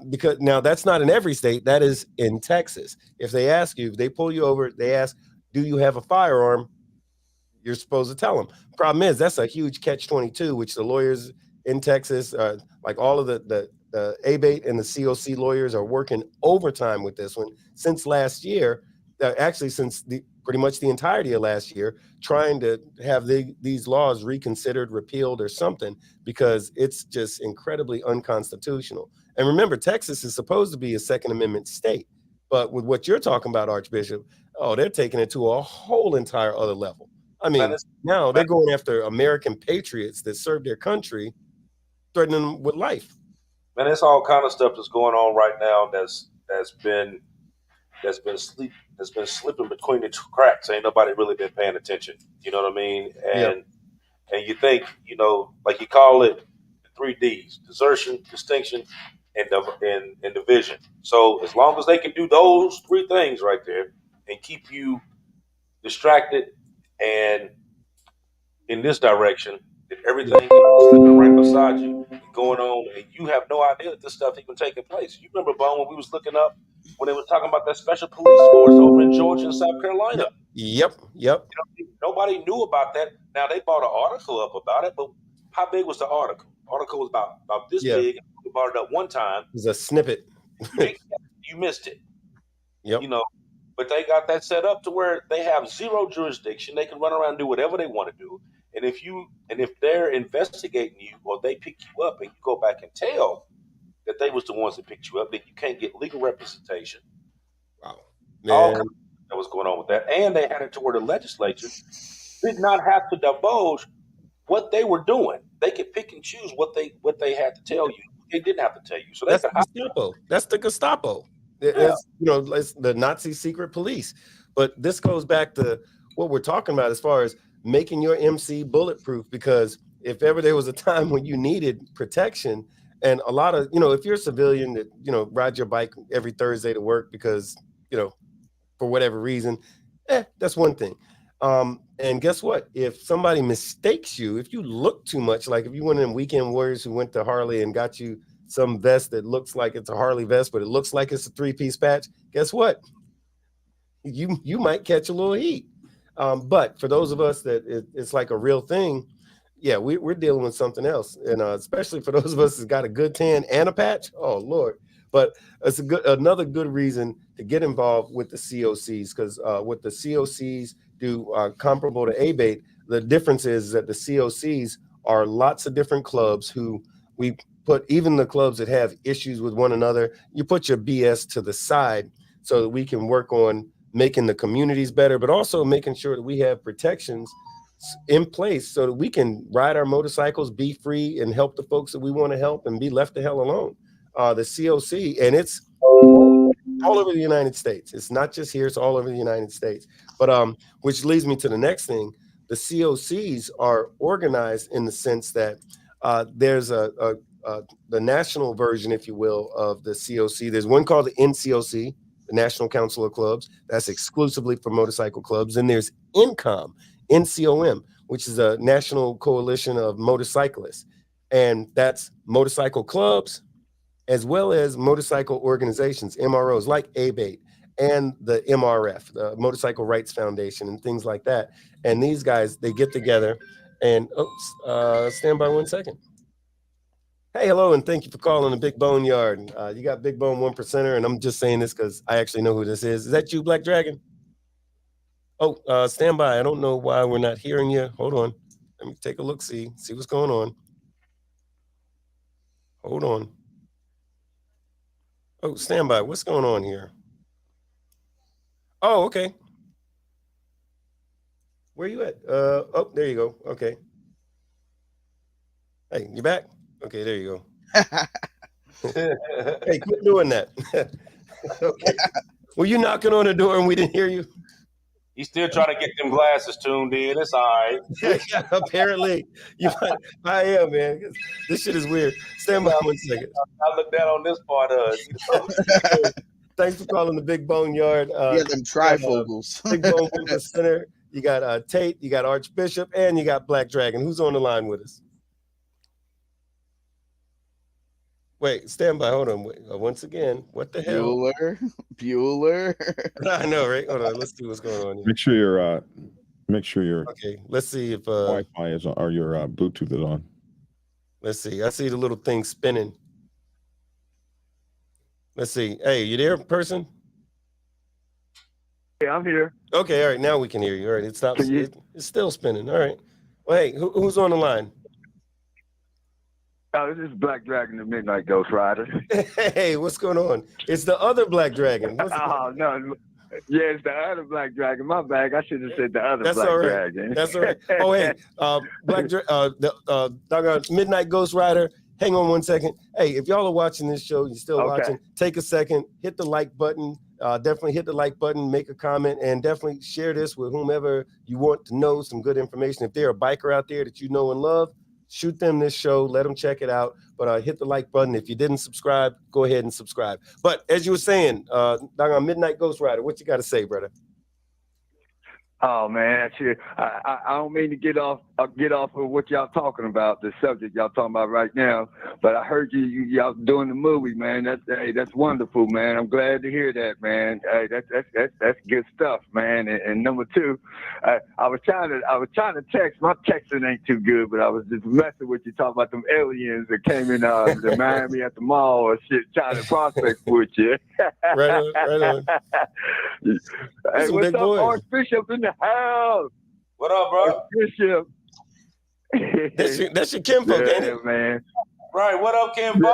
S3: Because now that's not in every state. That is in Texas. If they ask you, if they pull you over, they ask, do you have a firearm? You're supposed to tell them. Problem is, that's a huge catch-22, which the lawyers in Texas, like all of the ABATE and the COC lawyers are working overtime with this one since last year. Actually, since the pretty much the entirety of last year, trying to have these laws reconsidered, repealed, or something, because it's just incredibly unconstitutional. And remember, Texas is supposed to be a Second Amendment state. But with what you're talking about, Archbishop, oh, they're taking it to a whole entire other level. I mean, now they're going after American patriots that serve their country, threatening them with life.
S4: Man, it's all kind of stuff that's going on right now that's been slipping between the two cracks. Ain't nobody really been paying attention. You know what I mean? And you think, like you call it the 3 Ds: desertion, distinction, and division. So as long as they can do those 3 things right there and keep you distracted and in this direction, that everything slipping right beside you going on, and you have no idea that this stuff even taking place. You remember, Bone, when we was looking up when they were talking about that special police force over in Georgia and South Carolina?
S3: Yep.
S4: Nobody knew about that. Now they bought an article up about it, but how big was the article? The article was about this big. We brought it up one time.
S3: It was a snippet.
S4: You missed it.
S3: Yep.
S4: But they got that set up to where they have zero jurisdiction. They can run around and do whatever they want to do. And if they're investigating you or they pick you up and you go back and tell that they was the ones that picked you up, then you can't get legal representation.
S3: Wow.
S4: All kinds of stuff that was going on with that. And they had it to where the legislature did not have to divulge what they were doing. They could pick and choose what they had to tell you. They didn't have to tell you. So
S3: that's the Gestapo. That's the Gestapo. It's the Nazi secret police. But this goes back to what we're talking about as far as making your MC bulletproof, because if ever there was a time when you needed protection, and a lot of, if you're a civilian that, rides your bike every Thursday to work because, for whatever reason, that's one thing. And guess what? If somebody mistakes you, if you look too much, like if you one of them weekend warriors who went to Harley and got you some vest that looks like it's a Harley vest, but it looks like it's a 3-piece patch, guess what? You might catch a little heat. But for those of us that it's like a real thing, we're dealing with something else. And especially for those of us that got a good tan and a patch, oh, Lord. But it's another good reason to get involved with the COCs, because what the COCs do comparable to ABATE, the difference is that the COCs are lots of different clubs who we put, even the clubs that have issues with one another, you put your BS to the side so that we can work on making the communities better, but also making sure that we have protections in place so that we can ride our motorcycles, be free, and help the folks that we want to help and be left the hell alone. The COC, and it's all over the United States. It's not just here, it's all over the United States. But which leads me to the next thing. The COCs are organized in the sense that there's the national version, if you will, of the COC. There's one called the NCOC, the National Council of Clubs. That's exclusively for motorcycle clubs. Then there's NCOM, which is a national coalition of motorcyclists. And that's motorcycle clubs, as well as motorcycle organizations, MROs, like ABATE and the MRF, the Motorcycle Rights Foundation, and things like that. And these guys, they get together and, stand by 1 second. Hey, hello, and thank you for calling the Big Bone Yard. You got Big Bone 1%er, and I'm just saying this because I actually know who this is. Is that you, Black Dragon? Oh, stand by. I don't know why we're not hearing you. Hold on. Let me take a look, see what's going on. Hold on. Oh, stand by. What's going on here? Oh, okay. Where you at? Oh, there you go. Okay. Hey, you back? Okay, there you go. Hey, quit doing that. Okay. Were you knocking on the door and we didn't hear you?
S4: He's still trying to get them glasses tuned in. It's all right.
S3: Yeah, apparently. I am, man. This shit is weird. Stand by 1 second.
S4: I look down on this part of it.
S3: Thanks for calling the Big Bone Yard.
S6: Them trifocals.
S3: Big Bone 1%er. You got Tate, you got Archbishop, and you got Black Dragon. Who's on the line with us? Wait, stand by. Hold on. Wait, once again, what the hell?
S6: Bueller.
S3: I know, right? Hold on. Let's see what's going on here.
S5: Make sure your
S3: okay. Let's see if
S5: Wi-Fi is on, or your Bluetooth is on.
S3: Let's see. I see the little thing spinning. Let's see. Hey, you there, person?
S7: Yeah, I'm here.
S3: Okay, all right. Now we can hear you. All right, it stops.
S7: Can you?
S3: It's still spinning. All right. Well, hey, who's on the line?
S7: Oh, this is Black Dragon, the Midnight Ghost Rider.
S3: Hey, what's going on? It's the other Black Dragon.
S7: Oh no, yeah, it's the other Black Dragon. My bad. I should have said the other
S3: That's
S7: Black
S3: all right.
S7: Dragon.
S3: That's all right. Oh, hey, doggone Midnight Ghost Rider. Hang on one second. Hey, if y'all are watching this show, you're still watching, take a second, hit the like button. Definitely hit the like button, make a comment, and definitely share this with whomever you want to know some good information. If they're a biker out there that you know and love, shoot them this show, let them check it out. But hit the like button. If you didn't subscribe, go ahead and subscribe. But as you were saying, doggone Midnight Ghost Rider, what you got to say, brother?
S7: Oh man, I don't mean to get off of what y'all talking about, the subject y'all talking about right now. But I heard y'all doing the movie, man. That's wonderful, man. I'm glad to hear that, man. Hey, that's good stuff, man. And number two, I was trying to text. My texting ain't too good, but I was just messing with you, talking about them aliens that came in to Miami at the mall or shit, trying to prospect with you.
S3: Right on.
S7: Hey, what's up, Archbishop in the house?
S4: What up, bro?
S7: Archbishop.
S3: That's your kinfolk, ain't it?
S7: Man.
S4: Right. What up, Kimbo?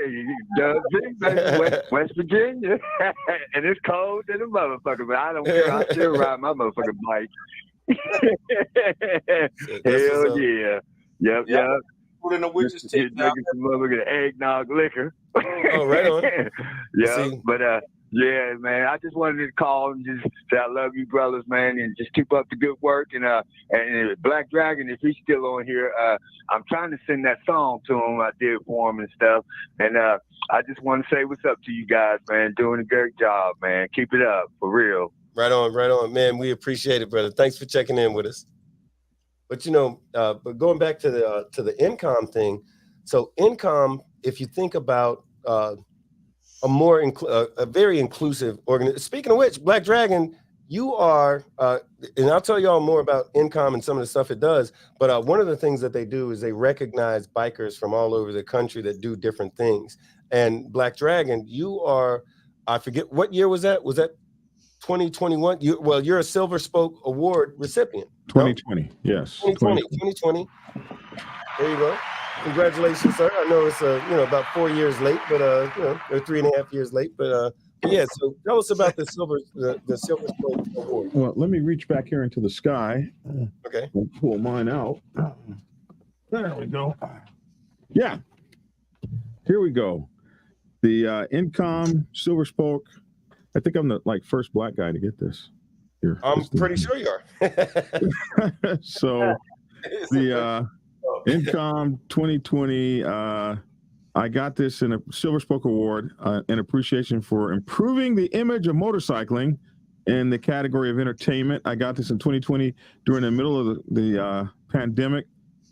S7: Hey, Doug G, baby, West Virginia. And it's cold than a motherfucker, but I don't care. I still ride my motherfucking bike. Hell yeah. Yep.
S4: Put in the witch's teeth now.
S7: Drinking some motherfucking eggnog liquor.
S3: Oh, right on.
S7: Yeah, but yeah, man, I just wanted to call and just say I love you, brothers, man, and just keep up the good work. And Black Dragon, if he's still on here, I'm trying to send that song to him. I did for him and stuff. And I just want to say what's up to you guys, man. Doing a great job, man. Keep it up, for real.
S3: Right on, man. We appreciate it, brother. Thanks for checking in with us. But but going back to the NCOM thing, so NCOM, if you think about a very inclusive organization. Speaking of which, Black Dragon, you are, and I'll tell you all more about NCOM and some of the stuff it does. But one of the things that they do is they recognize bikers from all over the country that do different things. And Black Dragon, you are, I forget what year was that? Was that 2021? You're a Silver Spoke Award recipient.
S5: 2020, no? Yes.
S3: 2020. There you go. Congratulations, sir. I know it's about 4 years late, but or 3.5 years late. But yeah. So tell us about the Silver Spoke Award.
S5: Well, let me reach back here into the sky.
S3: Okay.
S5: We'll pull mine out. There we go. Yeah. Here we go. The NCOM Silver Spoke. I think I'm the first black guy to get this. Here.
S3: I'm pretty sure you are.
S5: So the NCOM 2020, I got this in a Silver Spoke Award in appreciation for improving the image of motorcycling in the category of entertainment. I got this in 2020 during the middle of the pandemic.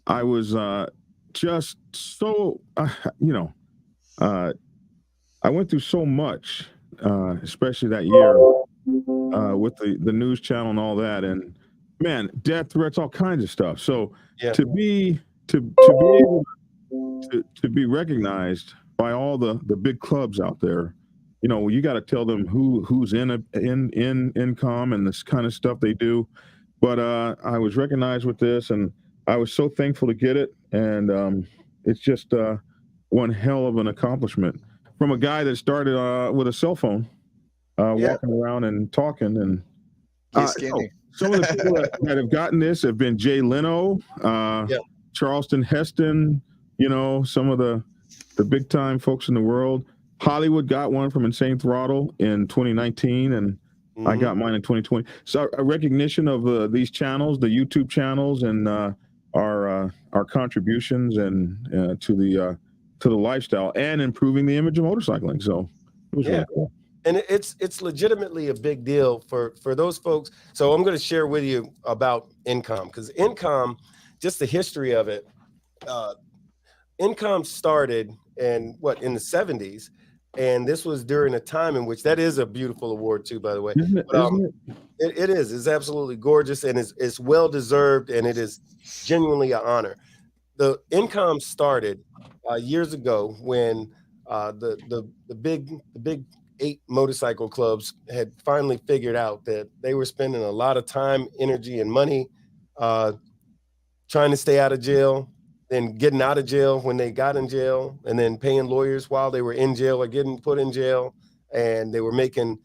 S5: I was just so, I went through so much, especially that year with the news channel and all that. And man, death threats, all kinds of stuff. So to be able to be recognized by all the big clubs out there, you got to tell them who's in NCOM and this kind of stuff they do. But I was recognized with this, and I was so thankful to get it. And it's just one hell of an accomplishment from a guy that started with a cell phone, walking around and talking. And some of the people that have gotten this have been Jay Leno, Charleston Heston, some of the big time folks in the world. Hollywood got one from Insane Throttle in 2019, and I got mine in 2020. So a recognition of these channels, the YouTube channels, and our contributions and to the lifestyle and improving the image of motorcycling. So it was really cool.
S3: And it's legitimately a big deal for those folks. So I'm going to share with you about NCOM, because NCOM, just the history of it, NCOM started in the 70s, and this was during a time in which that is a beautiful award too, by the way.
S5: Isn't it?
S3: It is. It's absolutely gorgeous, and it's well deserved, and it is genuinely an honor. The NCOM started years ago when the big 8 motorcycle clubs had finally figured out that they were spending a lot of time, energy, and money trying to stay out of jail, then getting out of jail when they got in jail, and then paying lawyers while they were in jail or getting put in jail. And they were making,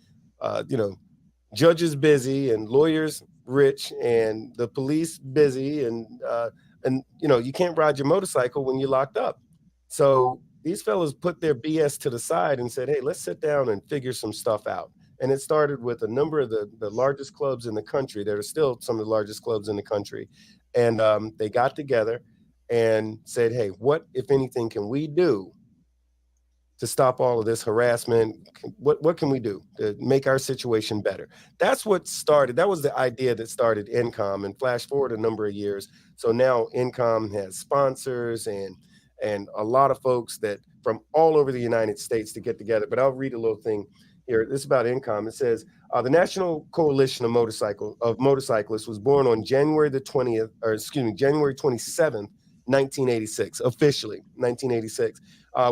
S3: judges busy and lawyers rich and the police busy. And you can't ride your motorcycle when you're locked up. So these fellas put their BS to the side and said, hey, let's sit down and figure some stuff out. And it started with a number of the largest clubs in the country. There are still some of the largest clubs in the country. And they got together and said, hey, what, if anything, can we do to stop all of this harassment? What can we do to make our situation better? That's what started. That was the idea that started NCOM, and flash forward a number of years. So now NCOM has sponsors and a lot of folks that from all over the United States to get together. But I'll read a little thing here. This is about NCOM. It says, the National Coalition of Motorcyclists was born on January 27th, 1986, officially 1986,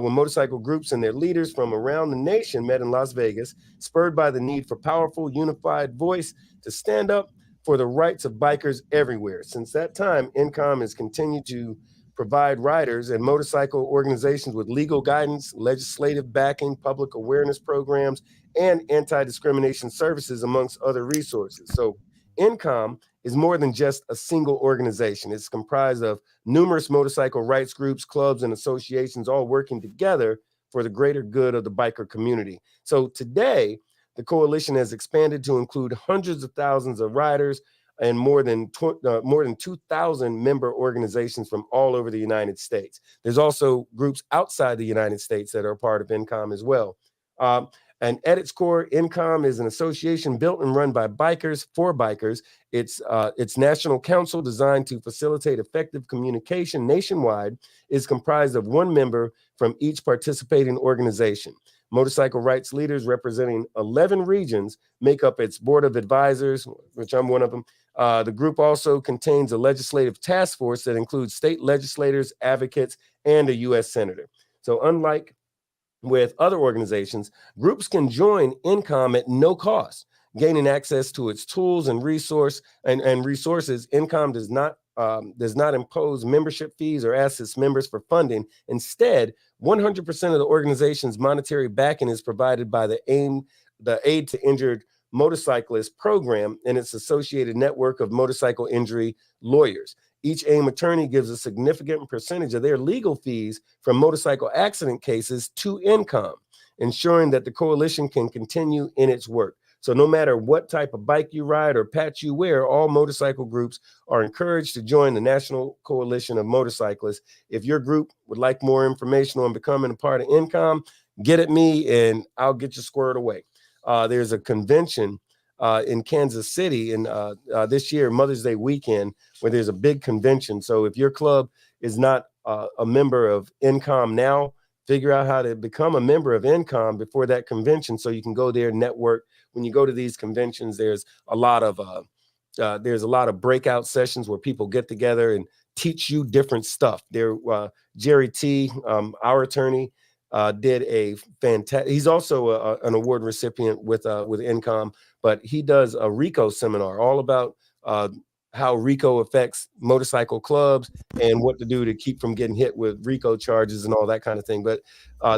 S3: when motorcycle groups and their leaders from around the nation met in Las Vegas, spurred by the need for powerful, unified voice to stand up for the rights of bikers everywhere. Since that time, NCOM has continued to provide riders and motorcycle organizations with legal guidance, legislative backing, public awareness programs, and anti-discrimination services, amongst other resources. So NCOM is more than just a single organization. It's comprised of numerous motorcycle rights groups, clubs, and associations, all working together for the greater good of the biker community. So today, the coalition has expanded to include hundreds of thousands of riders and more than 2,000 member organizations from all over the United States. There's also groups outside the United States that are part of NCOM as well. And at its core, NCOM is an association built and run by bikers for bikers. Its national council, designed to facilitate effective communication nationwide, is comprised of one member from each participating organization. Motorcycle rights leaders representing 11 regions make up its board of advisors, which I'm one of them. The group also contains a legislative task force that includes state legislators, advocates, and a U.S. senator. So unlike with other organizations, groups can join NCOM at no cost, gaining access to its tools and resources. NCOM does not impose membership fees or ask its members for funding. Instead, 100% of the organization's monetary backing is provided by the Aid to Injured Motorcyclist program and its associated network of motorcycle injury lawyers. Each AIM attorney gives a significant percentage of their legal fees from motorcycle accident cases to NCOM, ensuring that the coalition can continue in its work. So no matter what type of bike you ride or patch you wear, all motorcycle groups are encouraged to join the National Coalition of Motorcyclists. If your group would like more information on becoming a part of NCOM, get at me and I'll get you squared away. There's a convention in Kansas City in this year, Mother's Day weekend, where there's a big convention. So if your club is not a member of NCOM now, figure out how to become a member of NCOM before that convention so you can go there and network. When you go to these conventions, there's a lot of breakout sessions where people get together and teach you different stuff. Jerry T, our attorney, did a fantastic. He's also an award recipient with NCOM, but he does a RICO seminar all about how RICO affects motorcycle clubs and what to do to keep from getting hit with RICO charges and all that kind of thing. But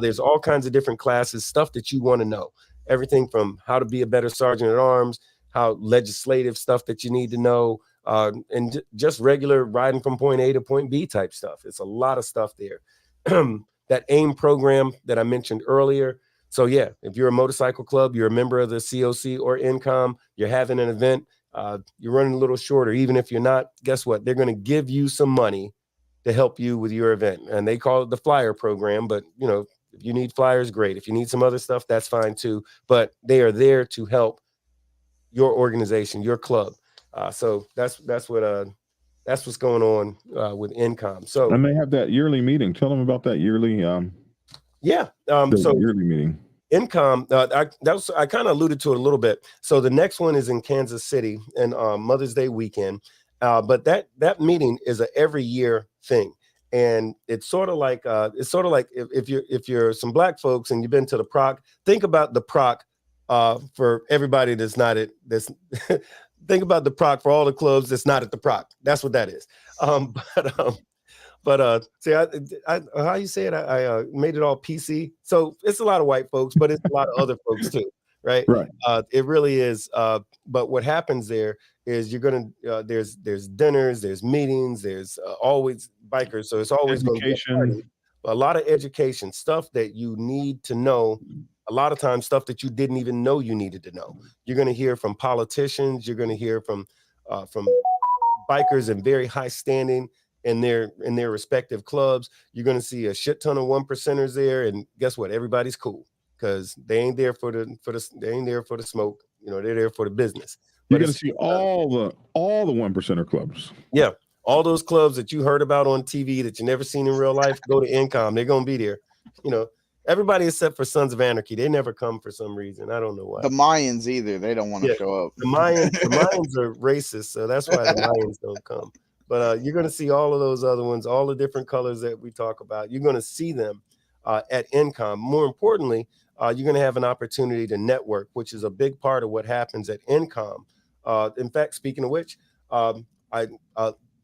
S3: there's all kinds of different classes, stuff that you want to know. Everything from how to be a better sergeant at arms, how legislative stuff that you need to know, and just regular riding from point A to point B type stuff. It's a lot of stuff there. That AIM program that I mentioned earlier. So yeah, if you're a motorcycle club, you're a member of the COC or NCOM, you're having an event, you're running a little short, or even if you're not, guess what? They're going to give you some money to help you with your event. And they call it the flyer program, but if you need flyers, great. If you need some other stuff, that's fine too. But they are there to help your organization, your club. So that's what's going on with NCOM. So
S5: and they have that yearly meeting. Tell them about that yearly. Yearly meeting.
S3: NCOM. I kind of alluded to it a little bit. So the next one is in Kansas City and Mother's Day weekend. But that meeting is a every year thing. And it's sort of like if you're some black folks and you've been to the Proc, think about the Proc for everybody that's not at this. Think about the Proc for all the clubs that's not at the Proc. That's what that is. See, how you say it? I made it all PC. So it's a lot of white folks, but it's a lot of other folks too, right?
S5: Right.
S3: It really is. But what happens there is you're gonna there's dinners, there's meetings, there's always bikers. So it's always going to be a lot of education, stuff that you need to know. A lot of times, stuff that you didn't even know you needed to know. You're going to hear from politicians. You're going to hear from bikers in very high standing in their respective clubs. You're going to see a shit ton of 1%ers there, and guess what? Everybody's cool because they ain't there for the smoke. You know, they're there for the business.
S5: You're going to see all the 1%er clubs.
S3: Yeah, all those clubs that you heard about on TV that you never seen in real life. Go to NCOM. They're going to be there. You know, everybody except for Sons of Anarchy. They never come for some reason. I don't know why.
S6: The Mayans either. They don't want to show up.
S3: The Mayans are racist, so that's why the Mayans don't come. But you're going to see all of those other ones, all the different colors that we talk about. You're going to see them at NCOM. More importantly, you're going to have an opportunity to network, which is a big part of what happens at NCOM. In fact, speaking of which, I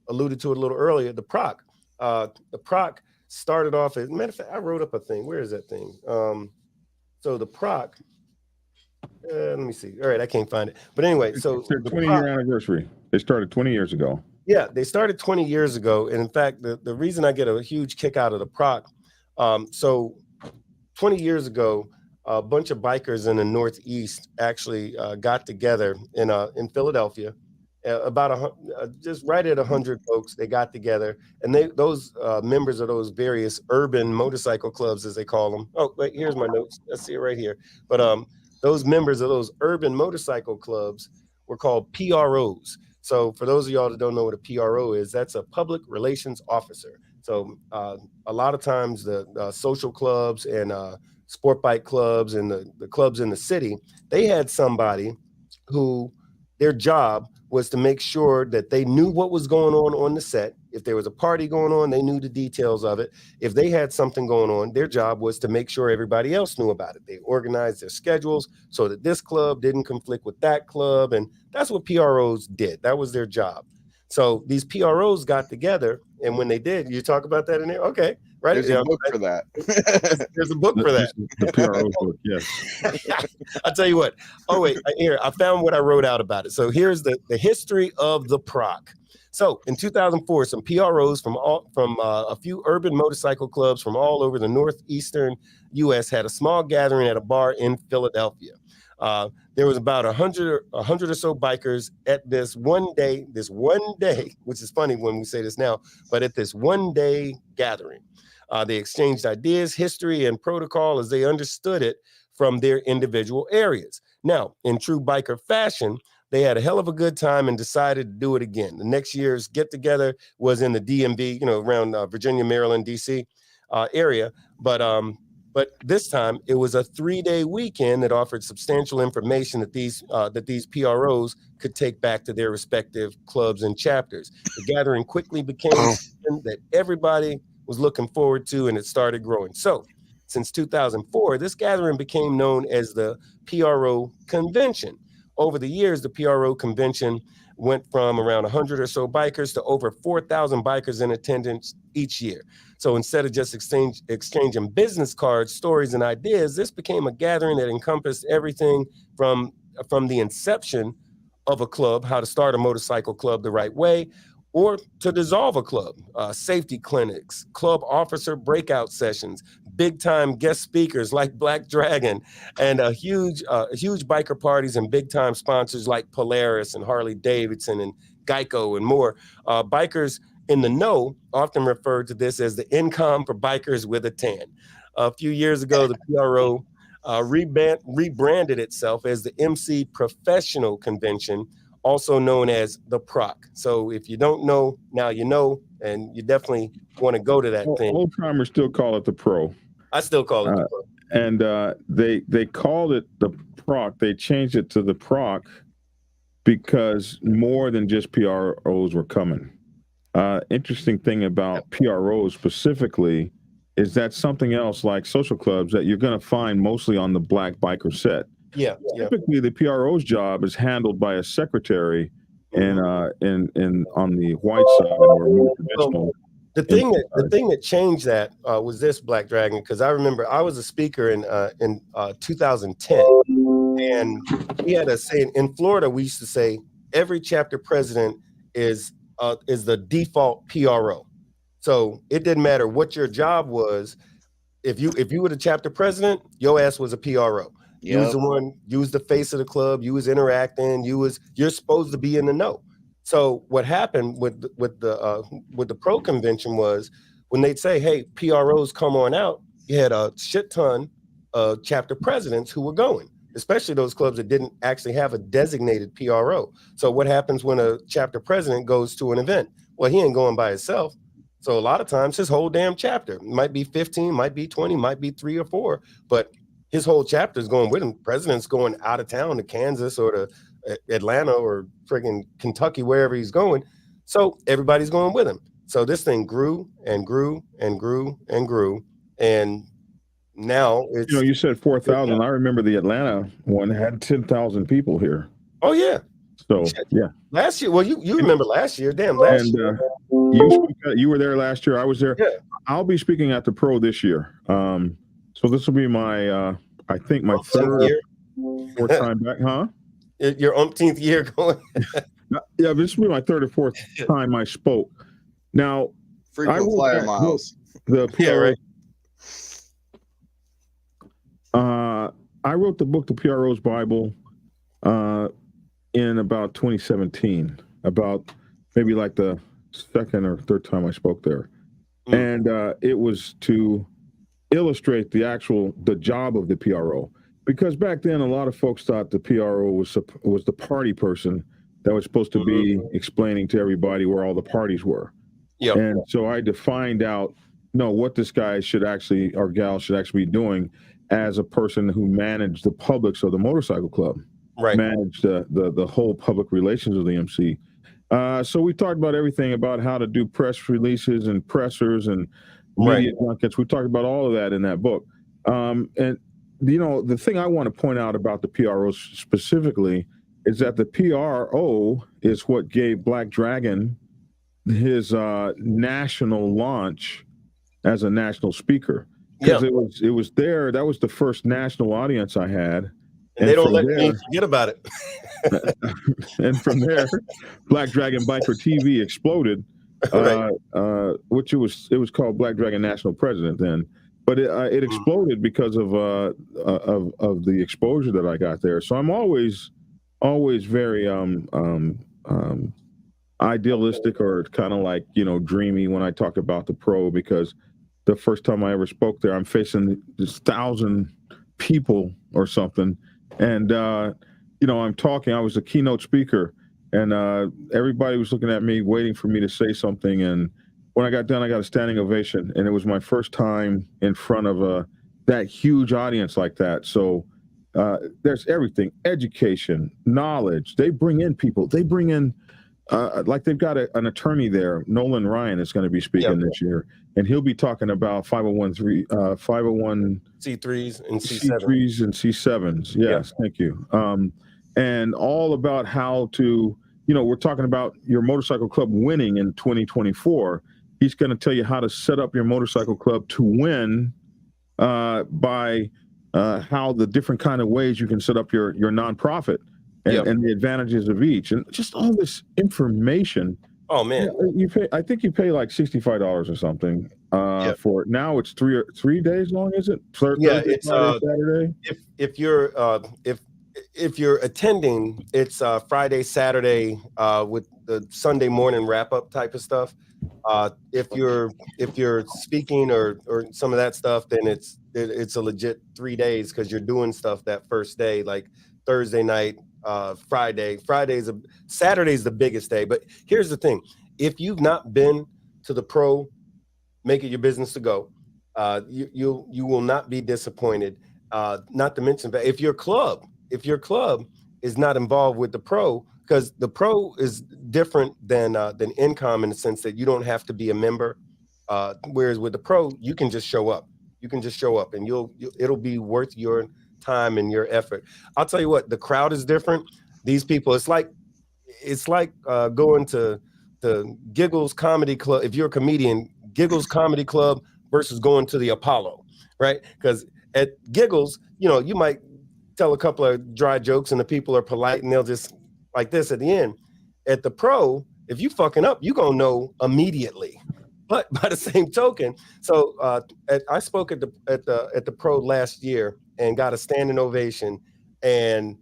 S3: alluded to it a little earlier, the Proc. The Proc started off as, matter of fact, I wrote up a thing. Where is that thing? So the Proc, let me see. All right, I can't find it. But anyway, so
S5: it's their 20-year anniversary. They started 20 years ago.
S3: Yeah, they started 20 years ago. And in fact, the reason I get a huge kick out of the Proc, so 20 years ago, a bunch of bikers in the Northeast actually got together in Philadelphia. About just right at 100 folks, they got together, and those members of those various urban motorcycle clubs, as they call them. Oh, wait, here's my notes. Let's see it right here. But those members of those urban motorcycle clubs were called PROs. So for those of y'all that don't know what a PRO is, that's a public relations officer. So a lot of times the social clubs and sport bike clubs and the clubs in the city, they had somebody who their job was to make sure that they knew what was going on the set. If there was a party going on, they knew the details of it. If they had something going on, their job was to make sure everybody else knew about it. They organized their schedules so that this club didn't conflict with that club. And that's what PROs did. That was their job. So these PROs got together, and when they did, you talk about that in there? Okay, right?
S6: There's a book for that.
S3: There's a book for that.
S5: The PRO book, yes.
S3: I'll tell you what. Oh, wait, here, I found what I wrote out about it. So here's the history of the Proc. So in 2004, some PROs from a few urban motorcycle clubs from all over the northeastern U.S. had a small gathering at a bar in Philadelphia. There was about 100 or so bikers at this one day, which is funny when we say this now, but at this one day gathering. They exchanged ideas, history, and protocol as they understood it from their individual areas. Now, in true biker fashion, they had a hell of a good time and decided to do it again. The next year's get-together was in the DMV, around Virginia, Maryland, D.C. Area. But this time, it was a 3-day weekend that offered substantial information that these PROs could take back to their respective clubs and chapters. The gathering quickly became something that everybody was looking forward to, and it started growing. So, since 2004, this gathering became known as the PRO Convention. Over the years, the PRO Convention went from around 100 or so bikers to over 4,000 bikers in attendance each year. So instead of just exchanging business cards, stories, and ideas, this became a gathering that encompassed everything from the inception of a club, how to start a motorcycle club the right way, or to dissolve a club, safety clinics, club officer breakout sessions, big-time guest speakers like Black Dragon, and huge biker parties and big-time sponsors like Polaris and Harley Davidson and Geico and more. Bikers in the know often referred to this as the NCOM for bikers with a tan. A few years ago, the PRO rebranded itself as the MC Professional Convention, also known as the Proc. So if you don't know, now you know, and you definitely want to go to that thing.
S5: Old timers still call it the Pro.
S3: I still call it the Pro.
S5: And they called it the Proc. They changed it to the Proc because more than just PROs were coming. interesting thing about PROs specifically is that something else like social clubs that you're going to find mostly on the black biker set.
S3: Yeah.
S5: Typically, the PRO's job is handled by a secretary, and on the white side or more traditional.
S3: The thing that changed that was this, Black Dragon, because I remember I was a speaker in 2010, and we had a saying in Florida. We used to say every chapter president is the default PRO. So it didn't matter what your job was. If you were the chapter president, your ass was a PRO. You was the one. You was the face of the club. You was interacting. You're supposed to be in the know. So what happened with the pro convention was when they'd say, "Hey, PROs, come on out," you had a shit ton of chapter presidents who were going, especially those clubs that didn't actually have a designated PRO. So what happens when a chapter president goes to an event? Well, he ain't going by himself. So a lot of times his whole damn chapter might be 15, might be 20, might be 3 or 4, but his whole chapter is going with him. President's going out of town to Kansas or to Atlanta or friggin' Kentucky, wherever he's going. So everybody's going with him. So this thing grew and grew and grew and grew. And now it's...
S5: you said 4,000. I remember the Atlanta one had 10,000 people here.
S3: Oh, yeah.
S5: So, yeah.
S3: Last year, well, you remember last year. Damn, last year.
S5: You were there last year. I was there.
S3: Yeah.
S5: I'll be speaking at the Pro this year. So this will be my, I think my third or fourth time back, huh?
S3: Your umpteenth year going.
S5: Yeah, this will be my third or fourth time I spoke. Now,
S6: frequent flyer miles.
S5: The PRO,
S3: right.
S5: I wrote the book, The PRO's Bible, in about 2017, about maybe like the second or third time I spoke there. And it was to illustrate the job of the PRO. Because back then, a lot of folks thought the PRO was the party person that was supposed to be explaining to everybody where all the parties were.
S3: Yep.
S5: And so I had to find out, what this guy should actually, or gal should actually be doing as a person who managed the publics of the motorcycle club,
S3: right?
S5: Managed the whole public relations of the MC. So we talked about everything about how to do press releases and pressers and media junkets. We talked about all of that in that book. And the thing I want to point out about the PROs specifically is that the PRO is what gave Black Dragon his national launch as a national speaker. Because it was there. That was the first national audience I had.
S3: And they don't let me forget about it.
S5: And from there, Black Dragon Biker TV exploded, which it was called Black Dragon National President then. But it exploded because of the exposure that I got there. So I'm always very idealistic or kind of like dreamy when I talk about the Pro, because the first time I ever spoke there, I'm facing this 1,000 people or something, and I'm talking. I was a keynote speaker, and everybody was looking at me, waiting for me to say something, and when I got done, I got a standing ovation, and it was my first time in front of that huge audience like that. So there's everything: education, knowledge. They bring in people. They bring in, like they've got an attorney there. Nolan Ryan is going to be speaking this year, and he'll be talking about 501c3s
S3: and
S5: C3s and C7s. Yes, thank you. And all about how to, we're talking about your motorcycle club winning in 2024. He's going to tell you how to set up your motorcycle club to win by how the different kind of ways you can set up your nonprofit and the advantages of each, and just all this information.
S3: Oh man,
S5: I think you pay like $65 or something for it. Now it's 3 days long, is it? Thursday,
S3: it's
S5: Friday, Saturday.
S3: If you're attending, it's Friday, Saturday with the Sunday morning wrap up type of stuff. If you're speaking or some of that stuff, then it's a legit 3 days, because you're doing stuff that first day, like Thursday night, Saturday's the biggest day. But here's the thing: if you've not been to the Pro, make it your business to go. You will not be disappointed. Not to mention, if your club is not involved with the Pro, because the pro is different than NCOM in the sense that you don't have to be a member. Whereas with the pro, you can just show up. You can just show up, and it'll be worth your time and your effort. I'll tell you what, the crowd is different. These people, it's like going to the Giggles Comedy Club. If you're a comedian, Giggles Comedy Club versus going to the Apollo, right? Because at Giggles, you might tell a couple of dry jokes and the people are polite and they'll just like this at the end. At the pro, if you fucking up, you're gonna know immediately. But by the same token, so I spoke at the pro last year and got a standing ovation, and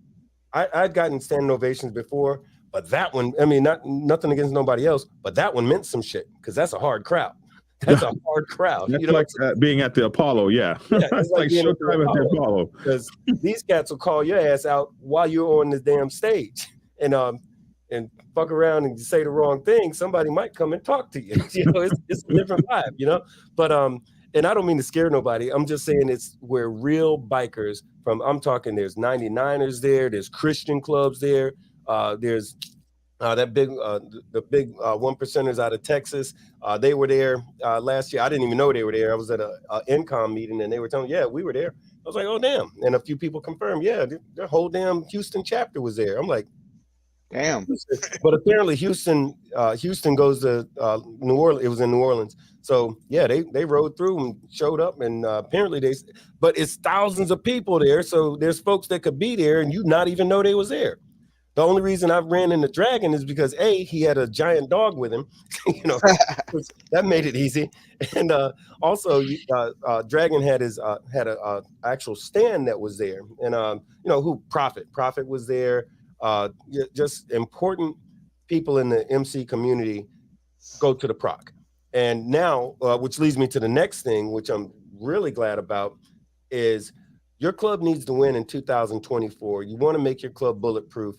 S3: I'd gotten standing ovations before, but that one, I mean, nothing against nobody else, but that one meant some shit because that's a hard crowd. That's a hard crowd.
S5: That's like being at the Apollo, yeah.
S3: It's
S5: like showtime at the Apollo.
S3: Because these cats will call your ass out while you're on the damn stage, and fuck around and say the wrong thing. Somebody might come and talk to you. It's a different vibe, But and I don't mean to scare nobody. I'm just saying it's where real bikers I'm talking. There's 99ers there. There's Christian clubs there. There's the big one percenters out of Texas. They were there last year. I didn't even know they were there. I was at a NCOM meeting and they were telling me, yeah, we were there. I was like, oh, damn. And a few people confirmed, yeah, their whole damn Houston chapter was there. I'm like,
S6: damn.
S3: But apparently Houston goes to New Orleans. It was in New Orleans. So, yeah, they rode through and showed up. And apparently but it's thousands of people there. So there's folks that could be there and you not even know they was there. The only reason I ran into Dragon is because he had a giant dog with him, that made it easy. And also Dragon had a actual stand that was there, and Prophet was there. Just important people in the MC community go to the proc. And now, which leads me to the next thing, which I'm really glad about, is your club needs to win in 2024. You want to make your club bulletproof.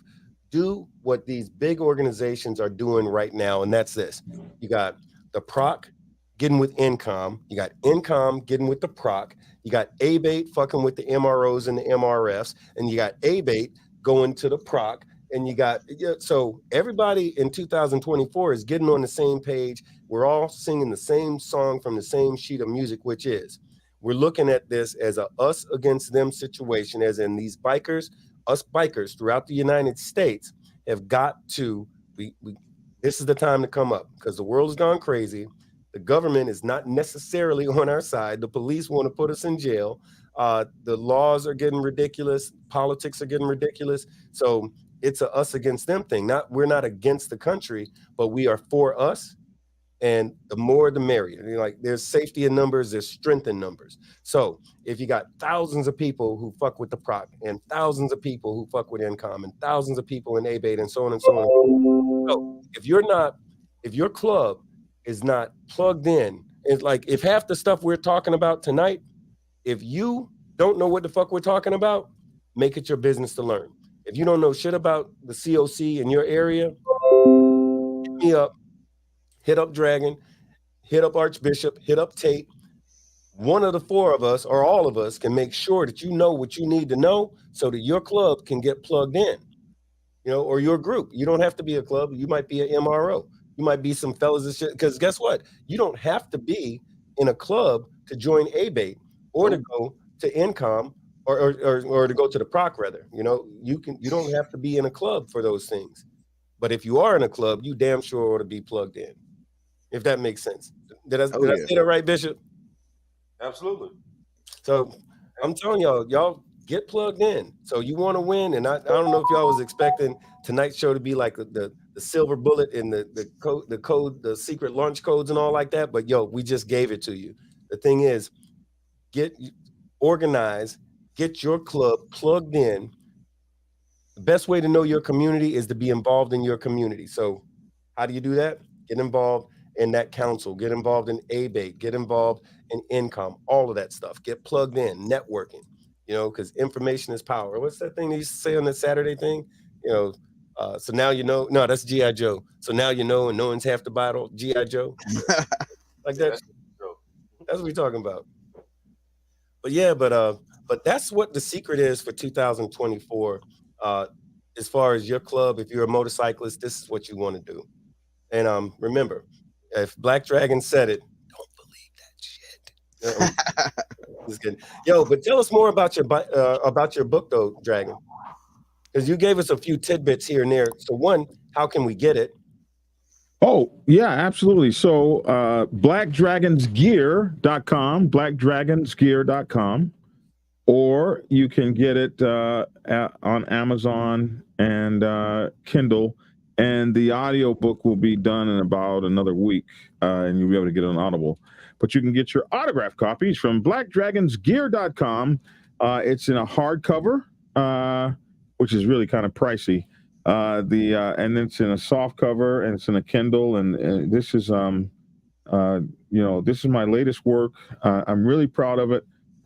S3: Do what these big organizations are doing right now, and that's this. You got the proc getting with NCOM. You got NCOM getting with the proc. You got ABATE fucking with the MROs and the MRFs, and you got ABATE going to the proc, and you got so everybody in 2024 is getting on the same page. We're all singing the same song from the same sheet of music, which is we're looking at this as a us against them situation, as in these bikers. Us bikers throughout the United States have got to, this is the time to come up because the world has gone crazy. The government is not necessarily on our side. The police want to put us in jail. The laws are getting ridiculous. Politics are getting ridiculous. So it's a us against them thing. We're not against the country, but we are for us. And the more, the merrier. Like there's safety in numbers, there's strength in numbers. So if you got thousands of people who fuck with the proc and thousands of people who fuck with NCOM and thousands of people in ABATE and so on and so on. So if your club is not plugged in, it's like if half the stuff we're talking about tonight, if you don't know what the fuck we're talking about, make it your business to learn. If you don't know shit about the COC in your area, hit me up. Hit up Dragon, hit up Archbishop, hit up Tate. One of the four of us or all of us can make sure that you know what you need to know so that your club can get plugged in, or your group. You don't have to be a club. You might be an MRO. You might be some fellas and shit. Because guess what? You don't have to be in a club to join ABATE or to go to NCOM or to go to the proc rather. You don't have to be in a club for those things. But if you are in a club, you damn sure ought to be plugged in. If that makes sense. Did I say that right, Bishop?
S4: Absolutely.
S3: So I'm telling y'all get plugged in. So you want to win, and I don't know if y'all was expecting tonight's show to be like the silver bullet and the code, the secret launch codes and all like that. But we just gave it to you. The thing is, get organized, get your club plugged in. The best way to know your community is to be involved in your community. So how do you do that? Get involved in that council, get involved in ABATE, get involved in NCOM, all of that stuff. Get plugged in, networking, because information is power. What's that thing they used to say on the Saturday thing? So now no, that's G.I. Joe. So now and no one's half the battle, G.I. Joe. Like that. That's what we're talking about. But yeah, but that's what the secret is for 2024. as far as your club, if you're a motorcyclist, this is what you want to do. And remember, if Black Dragon said it, don't believe that shit. Just kidding. Yo, but tell us more about your book, though, Dragon, because you gave us a few tidbits here and there. So one, how can we get it?
S5: Oh, yeah, absolutely. So blackdragonsgear.com, blackdragonsgear.com, or you can get it on Amazon and Kindle. And the audio book will be done in about another week, and you'll be able to get it on Audible. But you can get your autographed copies from blackdragonsgear.com. It's in a hardcover, which is really kind of pricey. And it's in a soft cover, and it's in a Kindle, and this is this is my latest work. I'm really proud of it.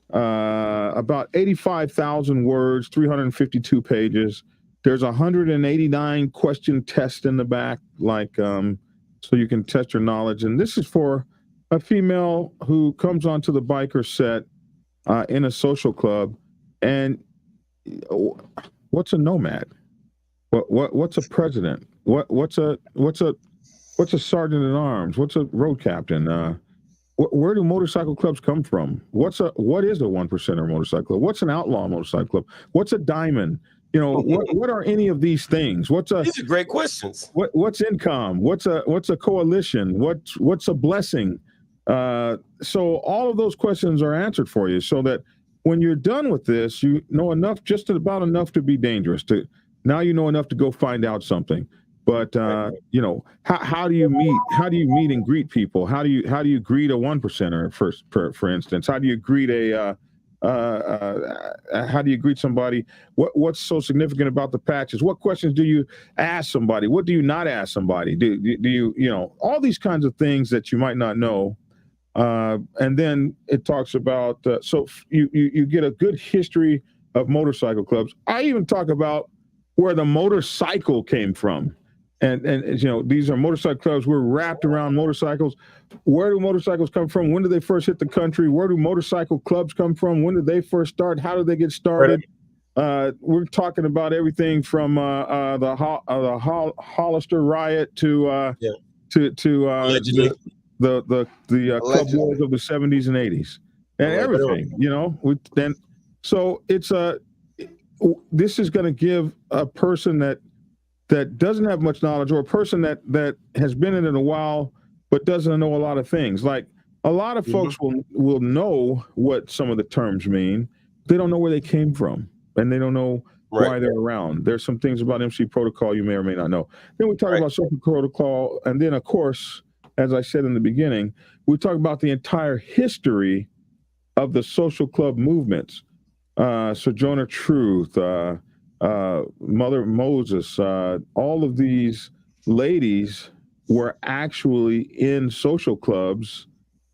S5: About 85,000 words, 352 pages. There's 189 question test in the back, so you can test your knowledge. And this is for a female who comes onto the biker set in a social club. And what's a nomad? What's a president? What's a sergeant at arms? What's a road captain? Where do motorcycle clubs come from? What is a 1%er motorcycle club? What's an outlaw motorcycle club? What's a diamond? What are any of these things?
S3: These are great questions.
S5: What's NCOM? What's a coalition? What's a blessing? So all of those questions are answered for you, so that when you're done with this, you know enough, just about enough to be dangerous. Now you know enough to go find out something. But how do you meet? How do you meet and greet people? How do you greet a 1%er for instance? How do you greet how do you greet somebody? What's so significant about the patches? What questions do you ask somebody? What do you not ask somebody? Do you all these kinds of things that you might not know? And then it talks about so you get a good history of motorcycle clubs. I even talk about where the motorcycle came from. And these are motorcycle clubs. We're wrapped around motorcycles. Where do motorcycles come from? When did they first hit the country? Where do motorcycle clubs come from? When did they first start? How did they get started? We're talking about everything from the Hollister riot to
S3: Allegedly.
S5: the club wars of the 70s and 80s and everything. So it's this is going to give a person that doesn't have much knowledge, or a person that has been in it a while but doesn't know a lot of things. Like a lot of folks will know what some of the terms mean. They don't know where they came from, and they don't know why they're around. There's some things about MC protocol you may or may not know. Then we talk about social protocol, and then of course, as I said in the beginning, we talk about the entire history of the social club movements. Sojourner Truth, Mother Moses, all of these ladies were actually in social clubs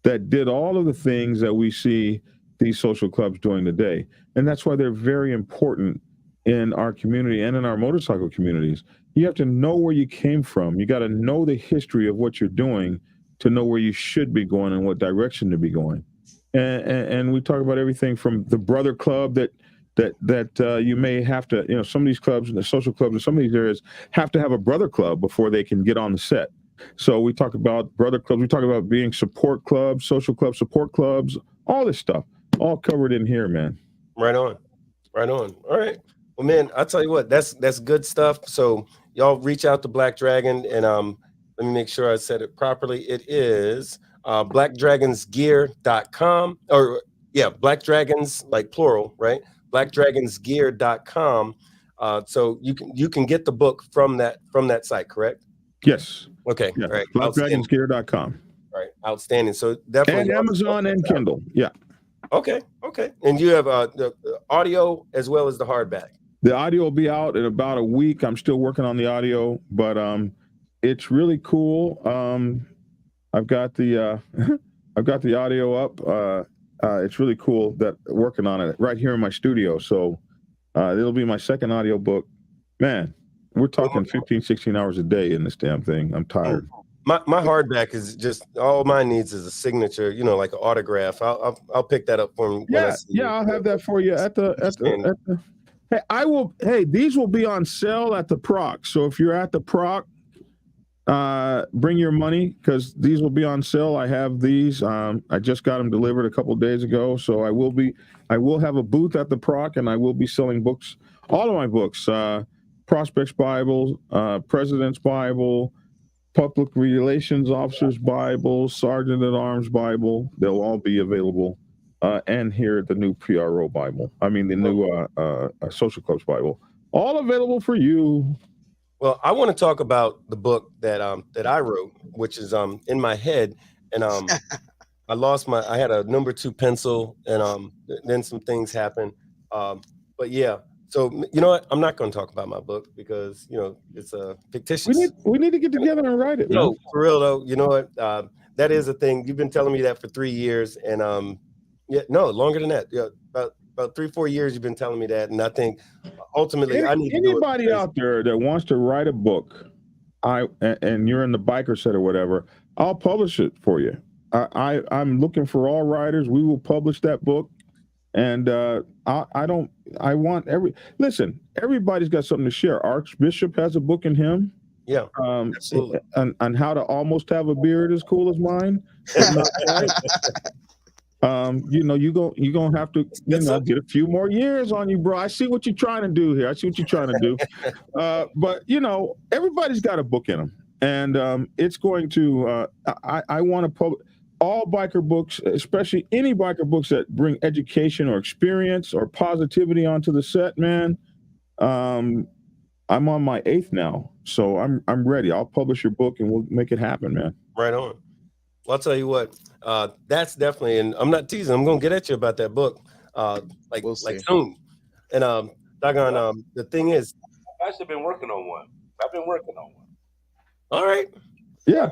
S5: that did all of the things that we see these social clubs doing today. And that's why they're very important in our community and in our motorcycle communities. You have to know where you came from. You got to know the history of what you're doing to know where you should be going and what direction to be going. And we talk about everything from the brother club that you may have to, some of these clubs, the social clubs in some of these areas have to have a brother club before they can get on the set. So we talk about brother clubs. We talk about being support clubs, social clubs, support clubs, all this stuff, all covered in here, man.
S3: Right on. All right. Well, man, I'll tell you what, that's good stuff. So y'all reach out to Black Dragon, and let me make sure I said it properly. It is blackdragonsgear.com, or Black Dragons, like plural, right? blackdragonsgear.com. So you can get the book from that site, correct?
S5: Yes.
S3: Okay.
S5: Yeah.
S3: All right.
S5: blackdragonsgear.com.
S3: All right. Outstanding. So definitely.
S5: And Amazon and Kindle. Yeah.
S3: Okay. And you have the audio as well as the hardback.
S5: The audio will be out in about a week. I'm still working on the audio, but it's really cool. I've got the audio up. It's really cool that working on it right here in my studio. So it'll be my second audio book. Man, we're talking 15, 16 hours a day in this damn thing. I'm tired.
S3: My hardback is just, all mine needs is a signature, like an autograph. I'll pick that up for him.
S5: Yeah, I'll have that for you at the Hey, these will be on sale at the Proc. So if you're at the Proc, bring your money because these will be on sale. I have these. I just got them delivered a couple of days ago. So I will have a booth at the Proc, and I will be selling books, all of my books, Prospects Bible, President's Bible, Public Relations Officer's Bible, Sergeant at Arms Bible. They'll all be available. And here the new PRO Bible. I mean, the new Social Clubs Bible. All available for you.
S3: Well, I want to talk about the book that I wrote, which is in my head, and I had a number 2 pencil, and then some things happened. But yeah, so you know what? I'm not going to talk about my book because it's fictitious.
S5: We need to get together and write it.
S3: No, for real though. You know what? That is a thing. You've been telling me that for 3 years, and no, longer than that. Yeah, about 3-4 years you've been telling me that, and I think ultimately I need to do it.
S5: Anybody out there that wants to write a book, and you're in the biker set or whatever, I'll publish it for you. I'm looking for all writers. We will publish that book, and listen. Everybody's got something to share. Archbishop has a book in him.
S3: Yeah, absolutely.
S5: On how to almost have a beard as cool as mine. You're gonna have to get a few more years on you, bro. I see what you're trying to do here. But everybody's got a book in them, and it's going to. I want to publish all biker books, especially any biker books that bring education or experience or positivity onto the set, man. I'm on my 8th now, so I'm ready. I'll publish your book, and we'll make it happen, man.
S3: Right on. Well, I'll tell you what, that's definitely, and I'm not teasing, I'm going to get at you about that book, like soon. And the thing is,
S4: I've actually been working on one.
S3: All right.
S5: Yeah.
S4: I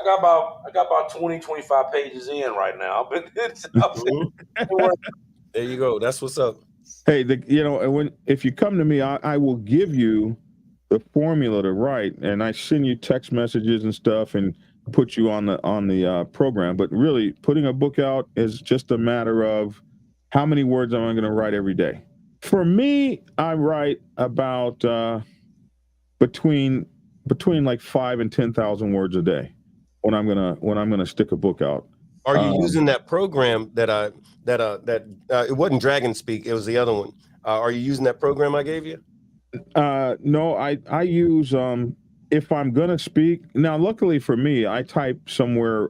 S4: got about 20, 25 pages in right now.
S3: There you go. That's what's up.
S5: Hey, if you come to me, I will give you the formula to write, and I send you text messages and stuff, and put you on the program. But really, putting a book out is just a matter of how many words am I going to write every day. For me, I write about between like 5,000 and 10,000 words a day when I'm gonna stick a book out.
S3: Are you using that program that it wasn't Dragon Speak, it was the other one? Are you using that program I gave you?
S5: No, I use if I'm gonna speak. Now, luckily for me, I type somewhere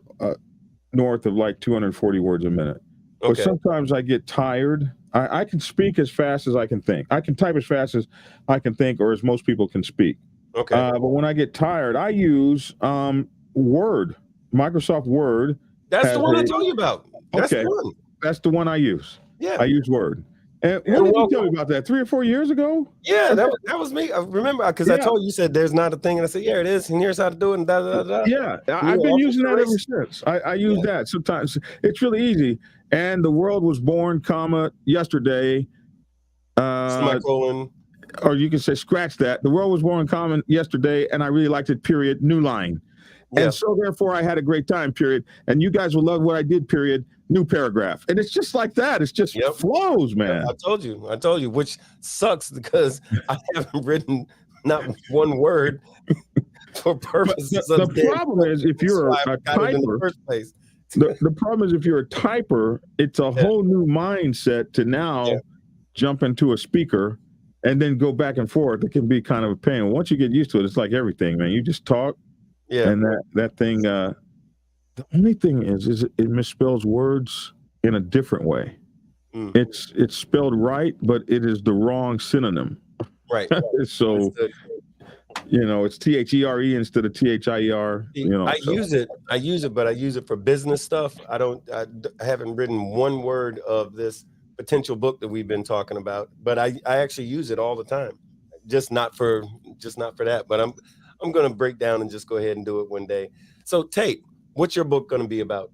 S5: north of like 240 words a minute.
S3: Okay.
S5: But sometimes I get tired. I can speak as fast as I can think. I can type as fast as I can think, or as most people can speak.
S3: Okay.
S5: But when I get tired, I use Word, Microsoft Word.
S3: That's the one I told you about. That's
S5: okay.
S3: The one.
S5: That's the one I use.
S3: Yeah.
S5: I use Word. And when did you tell me about that? 3 or 4 years ago?
S3: Yeah, that was me. I remember because I told you said there's not a thing, and I said, yeah, it is, and here's how to do it, and da da da.
S5: Yeah, I've been using that ever since. I use that sometimes. It's really easy. And the world was born, yesterday.
S3: Semicolon.
S5: Or you can say scratch that. The world was born, yesterday, and I really liked it. Period. New line. Yeah. And so therefore, I had a great time. Period. And you guys will love what I did. Period. New paragraph. And it's just like that. It's just flows, man.
S3: I told you, which sucks because I haven't written not one word for purposes of
S5: the problem is if you're a typer,
S3: in the first place.
S5: the problem is if you're a typer, it's a whole new mindset to now jump into a speaker and then go back and forth. It can be kind of a pain. Once you get used to it, it's like everything, man. You just talk. Yeah. And that thing, the only thing is it misspells words in a different way. Mm. It's spelled right, but it is the wrong synonym.
S3: Right.
S5: So, it's THERE instead of THIER.
S3: I use it, but I use it for business stuff. I haven't written one word of this potential book that we've been talking about, but I actually use it all the time. Just not for that, but I'm going to break down and just go ahead and do it one day. So Tate, what's your book going to be about?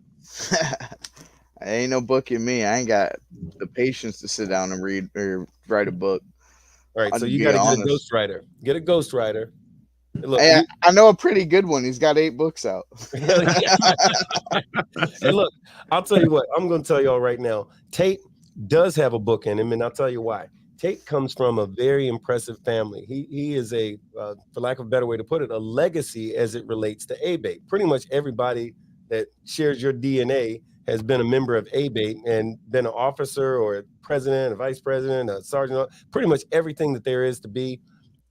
S6: Ain't no book in me. I ain't got the patience to sit down and read or write a book.
S3: All right, so you got to get a ghostwriter. Get a ghostwriter.
S6: Look, hey, I know a pretty good one. He's got 8 books out.
S3: Hey, look, I'll tell you what. I'm going to tell y'all right now. Tate does have a book in him, and I'll tell you why. Tate comes from a very impressive family. He is a, for lack of a better way to put it, a legacy as it relates to ABATE. Pretty much everybody that shares your DNA has been a member of ABATE and been an officer or a president, a vice president, a sergeant, pretty much everything that there is to be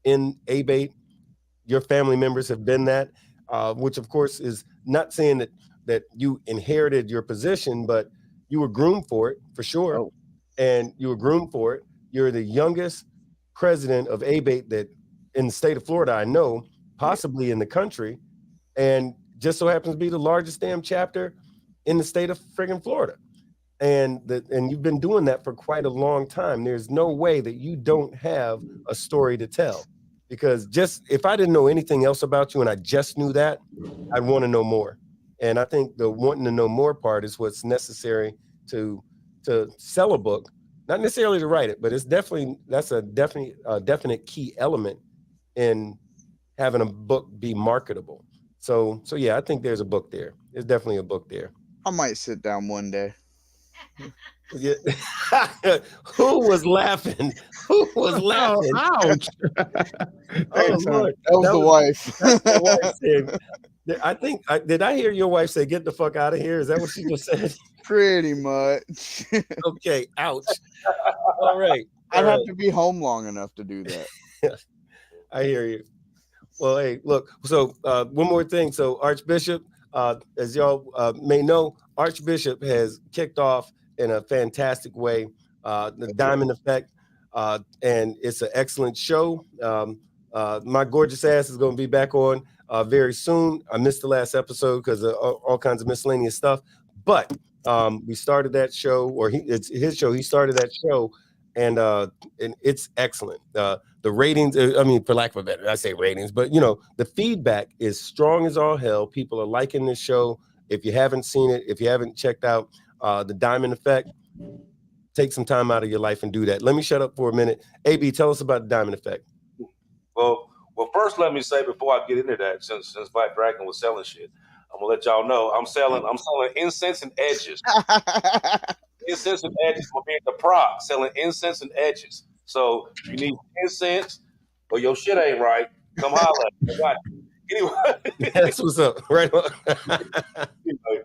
S3: in ABATE. Your family members have been that, which of course is not saying that you inherited your position, but you were groomed for it, for sure.
S6: Oh.
S3: And you were groomed for it. You're the youngest president of ABATE that in the state of Florida, I know, possibly in the country, and just so happens to be the largest damn chapter in the state of friggin' Florida. And you've been doing that for quite a long time. There's no way that you don't have a story to tell. Because just if I didn't know anything else about you and I just knew that, I'd want to know more. And I think the wanting to know more part is what's necessary to sell a book. Not necessarily to write it, but that's a definite key element in having a book be marketable. So yeah, I think there's a book there. There's definitely a book there.
S6: I might sit down one day.
S3: Yeah. Who was laughing? Who was laughing?
S5: Ouch.
S3: Oh, Lord.
S6: That was the wife.
S3: That's the wife said. I think did I hear your wife say, "Get the fuck out of here"? Is that what she just said?
S6: Pretty much.
S3: Okay. Ouch. All right.
S6: I'd have to be home long enough to do that.
S3: I hear you. Well, hey, look. So one more thing. So Archbishop, as y'all may know, Archbishop has kicked off in a fantastic way the Diamond Effect, and it's an excellent show. My gorgeous ass is going to be back on very soon. I missed the last episode because of all kinds of miscellaneous stuff, but we started that show, or it's his show. He started that show, and it's excellent. The ratings, I mean, for lack of a better, I say ratings, but you know, the feedback is strong as all hell. People are liking this show. If you haven't seen it, if you haven't checked out the Diamond Effect, take some time out of your life and do that. Let me shut up for a minute. AB, tell us about the Diamond Effect.
S4: Well, first let me say before I get into that, since Black Dragon was selling shit, I'm gonna let y'all know I'm selling incense and edges. Incense and edges will be at the Proc selling incense and edges. So if you need incense or your shit ain't right, come holler. Anyway,
S3: That's what's up. Right on.
S4: Anyway,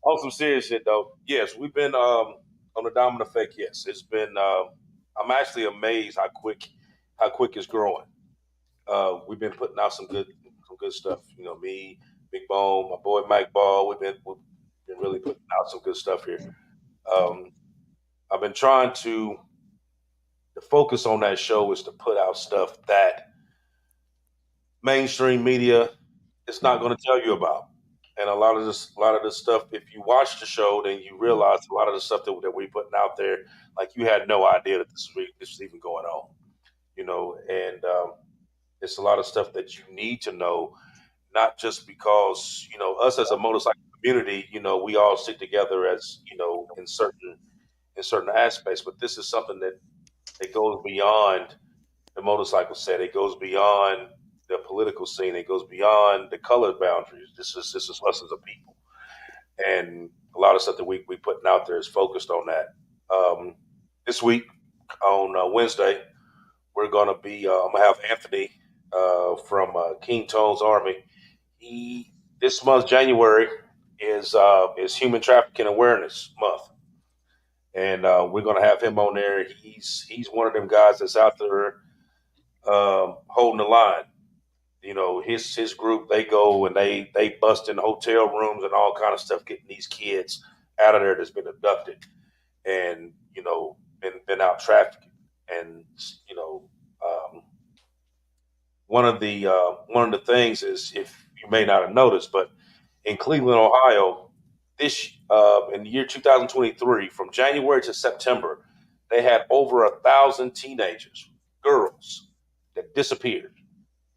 S4: on some serious shit though. Yes, we've been on the Diamond Effect. Yes, it's been. I'm actually amazed how quick it's growing. We've been putting out some good stuff. You know, me, Big Bone, my boy Mike Ball. We've been really putting out some good stuff here. I've been trying to. The focus on that show is to put out stuff that mainstream media is not going to tell you about. And a lot of this stuff, if you watch the show, then you realize a lot of the stuff that we're putting out there, like you had no idea that this was even going on, you know. And it's a lot of stuff that you need to know, not just because, you know, us as a motorcycle community, you know, we all stick together as, you know, in certain aspects, but this is something that goes beyond the motorcycle set. It goes beyond the political scene. It goes beyond the color boundaries. This is us as a people, and a lot of stuff that we putting out there is focused on that. This week on Wednesday, we're gonna be. I'm gonna have Anthony from King Tone's Army. This month, January, is Human Trafficking Awareness Month. And we're gonna have him on there. He's one of them guys that's out there holding the line. You know, his group, they go and they bust in hotel rooms and all kind of stuff, getting these kids out of there that's been abducted and, you know, been out trafficking. And, you know, one of the things is, if you may not have noticed, but in Cleveland, Ohio, this in the year 2023, from January to September, they had over 1,000 teenagers, girls, that disappeared,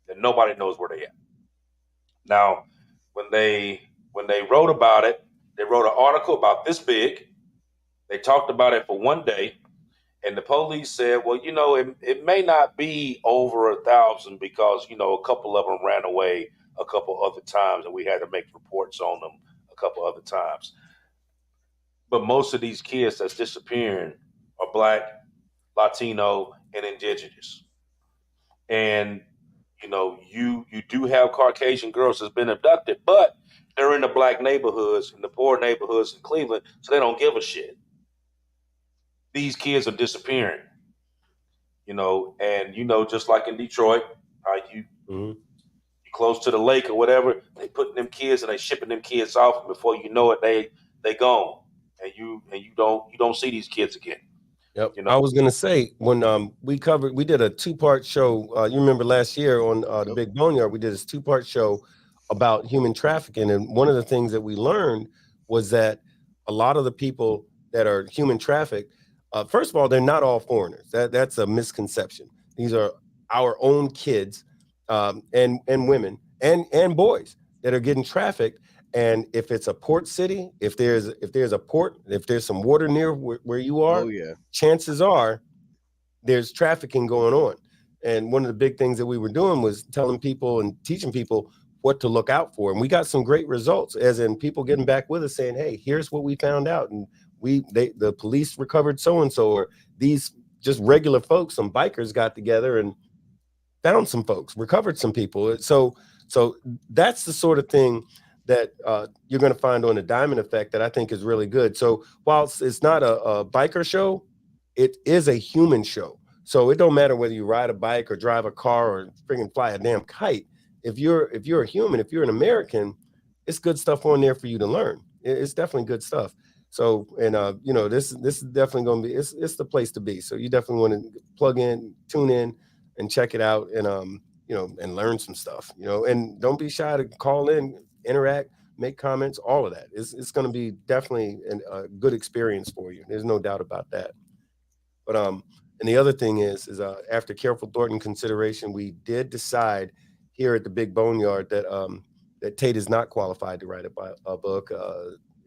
S4: that nobody knows where they at. Now, when they wrote about it, they wrote an article about this big. They talked about it for one day, and the police said, well, you know, it may not be over 1,000 because, you know, a couple of them ran away a couple other times, and we had to make reports on them a couple other times. But most of these kids that's disappearing are Black, Latino, and indigenous. And you do have Caucasian girls that's been abducted, but they're in the black neighborhoods, in the poor neighborhoods in Cleveland, so they don't give a shit. These kids are disappearing, and just like in Detroit, you close to the lake or whatever, they putting them kids and they shipping them kids off, and before you know it, they gone, and you don't see these kids again.
S3: Yep. I was gonna say, when we did a 2-part show. You remember last year on the Big Boneyard, we did this 2-part show about human trafficking, and one of the things that we learned was that a lot of the people that are human trafficked, first of all, they're not all foreigners. That's a misconception. These are our own kids, and women and boys that are getting trafficked. And if it's a port city, if there's a port, if there's some water near where you are, chances are there's trafficking going on. And one of the big things that we were doing was telling people and teaching people what to look out for. And we got some great results, as in people getting back with us saying, hey, here's what we found out. And the police recovered so-and-so, or these just regular folks, some bikers got together and found some folks, recovered some people. So that's the sort of thing that you're going to find on the Diamond Effect that I think is really good. So while it's not a biker show, it is a human show. So it don't matter whether you ride a bike or drive a car or freaking fly a damn kite. If you're a human, if you're an American, it's good stuff on there for you to learn. It's definitely good stuff. So, and this is definitely going to be, it's the place to be. So you definitely want to plug in, tune in, and check it out, and and learn some stuff. And don't be shy to call in, interact, make comments, all of that. It's going to be definitely a good experience for you. There's no doubt about that. But and the other thing is after careful thought and consideration, we did decide here at the Big Boneyard that Tate is not qualified to write a book.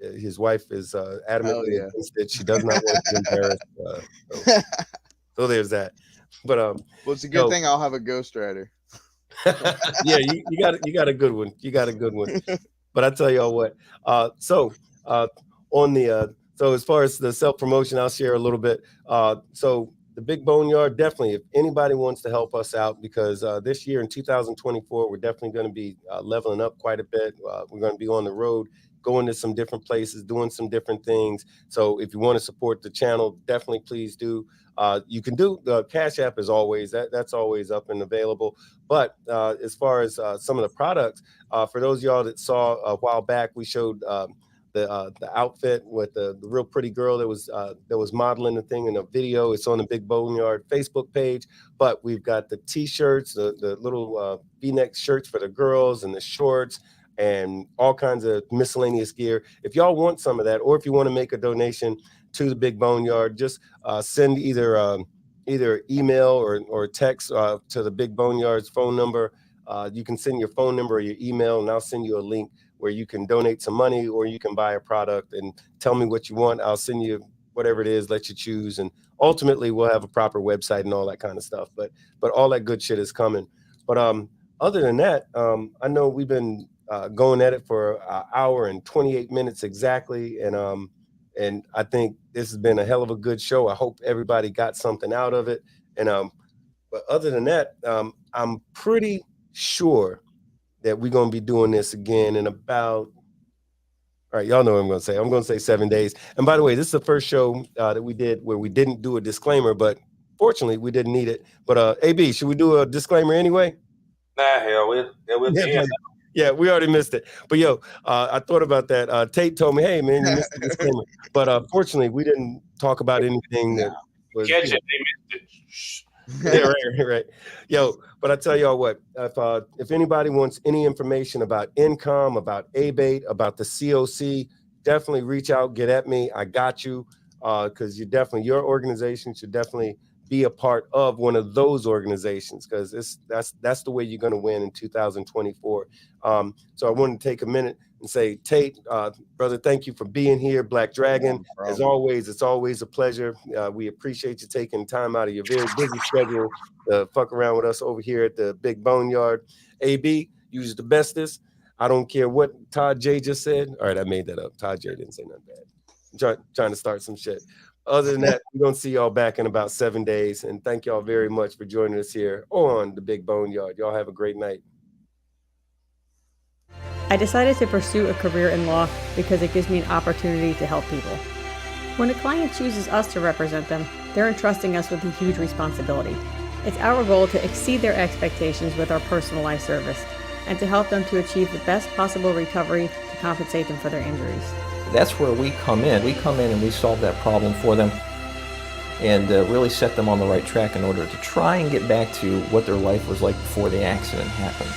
S3: His wife is adamantly against it. She does not want to be embarrassed. So there's that. But well,
S6: it's a good thing I'll have a ghostwriter.
S3: Yeah, you got a good one. You got a good one. But I tell y'all what. So as far as the self-promotion, I'll share a little bit. So the Big Boneyard, definitely, if anybody wants to help us out, because this year in 2024, we're definitely going to be leveling up quite a bit. We're going to be on the road, going to some different places, doing some different things. So if you want to support the channel, definitely please do. You can do the Cash App as always. That's always up and available. But as far as some of the products, for those of y'all that saw a while back, we showed the outfit with the real pretty girl that was modeling the thing in a video. It's on the Big Boneyard Facebook page. But we've got the T-shirts, the little V-neck shirts for the girls, and the shorts, and all kinds of miscellaneous gear. If y'all want some of that, or if you want to make a donation to the Big Boneyard, just send either email or text to the Big Boneyard's phone number. You can send your phone number or your email, and I'll send you a link where you can donate some money, or you can buy a product and tell me what you want. I'll send you whatever it is, let you choose, and ultimately we'll have a proper website and all that kind of stuff. But all that good shit is coming. But other than that, I know we've been going at it for an hour and 28 minutes exactly, and I think this has been a hell of a good show. I hope everybody got something out of it. And but other than that, I'm pretty sure that we're going to be doing this again in about, all right, y'all know what I'm going to say. I'm going to say 7 days. And by the way, this is the first show that we did where we didn't do a disclaimer, but fortunately we didn't need it. But AB, should we do a disclaimer anyway?
S4: Nah, hell,
S3: yeah, we already missed it. But yo, I thought about that. Tate told me, hey man, you missed the disclaimer. But fortunately, we didn't talk about anything that was.
S4: Catch it, they missed it.
S3: Yeah, right. Yo, but I tell y'all what, if anybody wants any information about NCOM, about ABATE, about the COC, definitely reach out, get at me. I got you, because your organization should definitely be a part of one of those organizations, because that's the way you're going to win in 2024. So I want to take a minute and say, Tate, brother, thank you for being here. Black Dragon, as always, it's always a pleasure. We appreciate you taking time out of your very busy schedule to fuck around with us over here at the Big Boneyard. AB, you's the bestest. I don't care what Todd J just said. All right, I made that up. Todd J didn't say nothing bad. I'm trying to start some shit. Other than that, we're going to see y'all back in about 7 days. And thank y'all very much for joining us here on the Big Boneyard. Y'all have a great night.
S1: I decided to pursue a career in law because it gives me an opportunity to help people. When a client chooses us to represent them, they're entrusting us with a huge responsibility. It's our goal to exceed their expectations with our personalized service and to help them to achieve the best possible recovery to compensate them for their injuries.
S2: That's where we come in. We come in and we solve that problem for them and really set them on the right track in order to try and get back to what their life was like before the accident happened.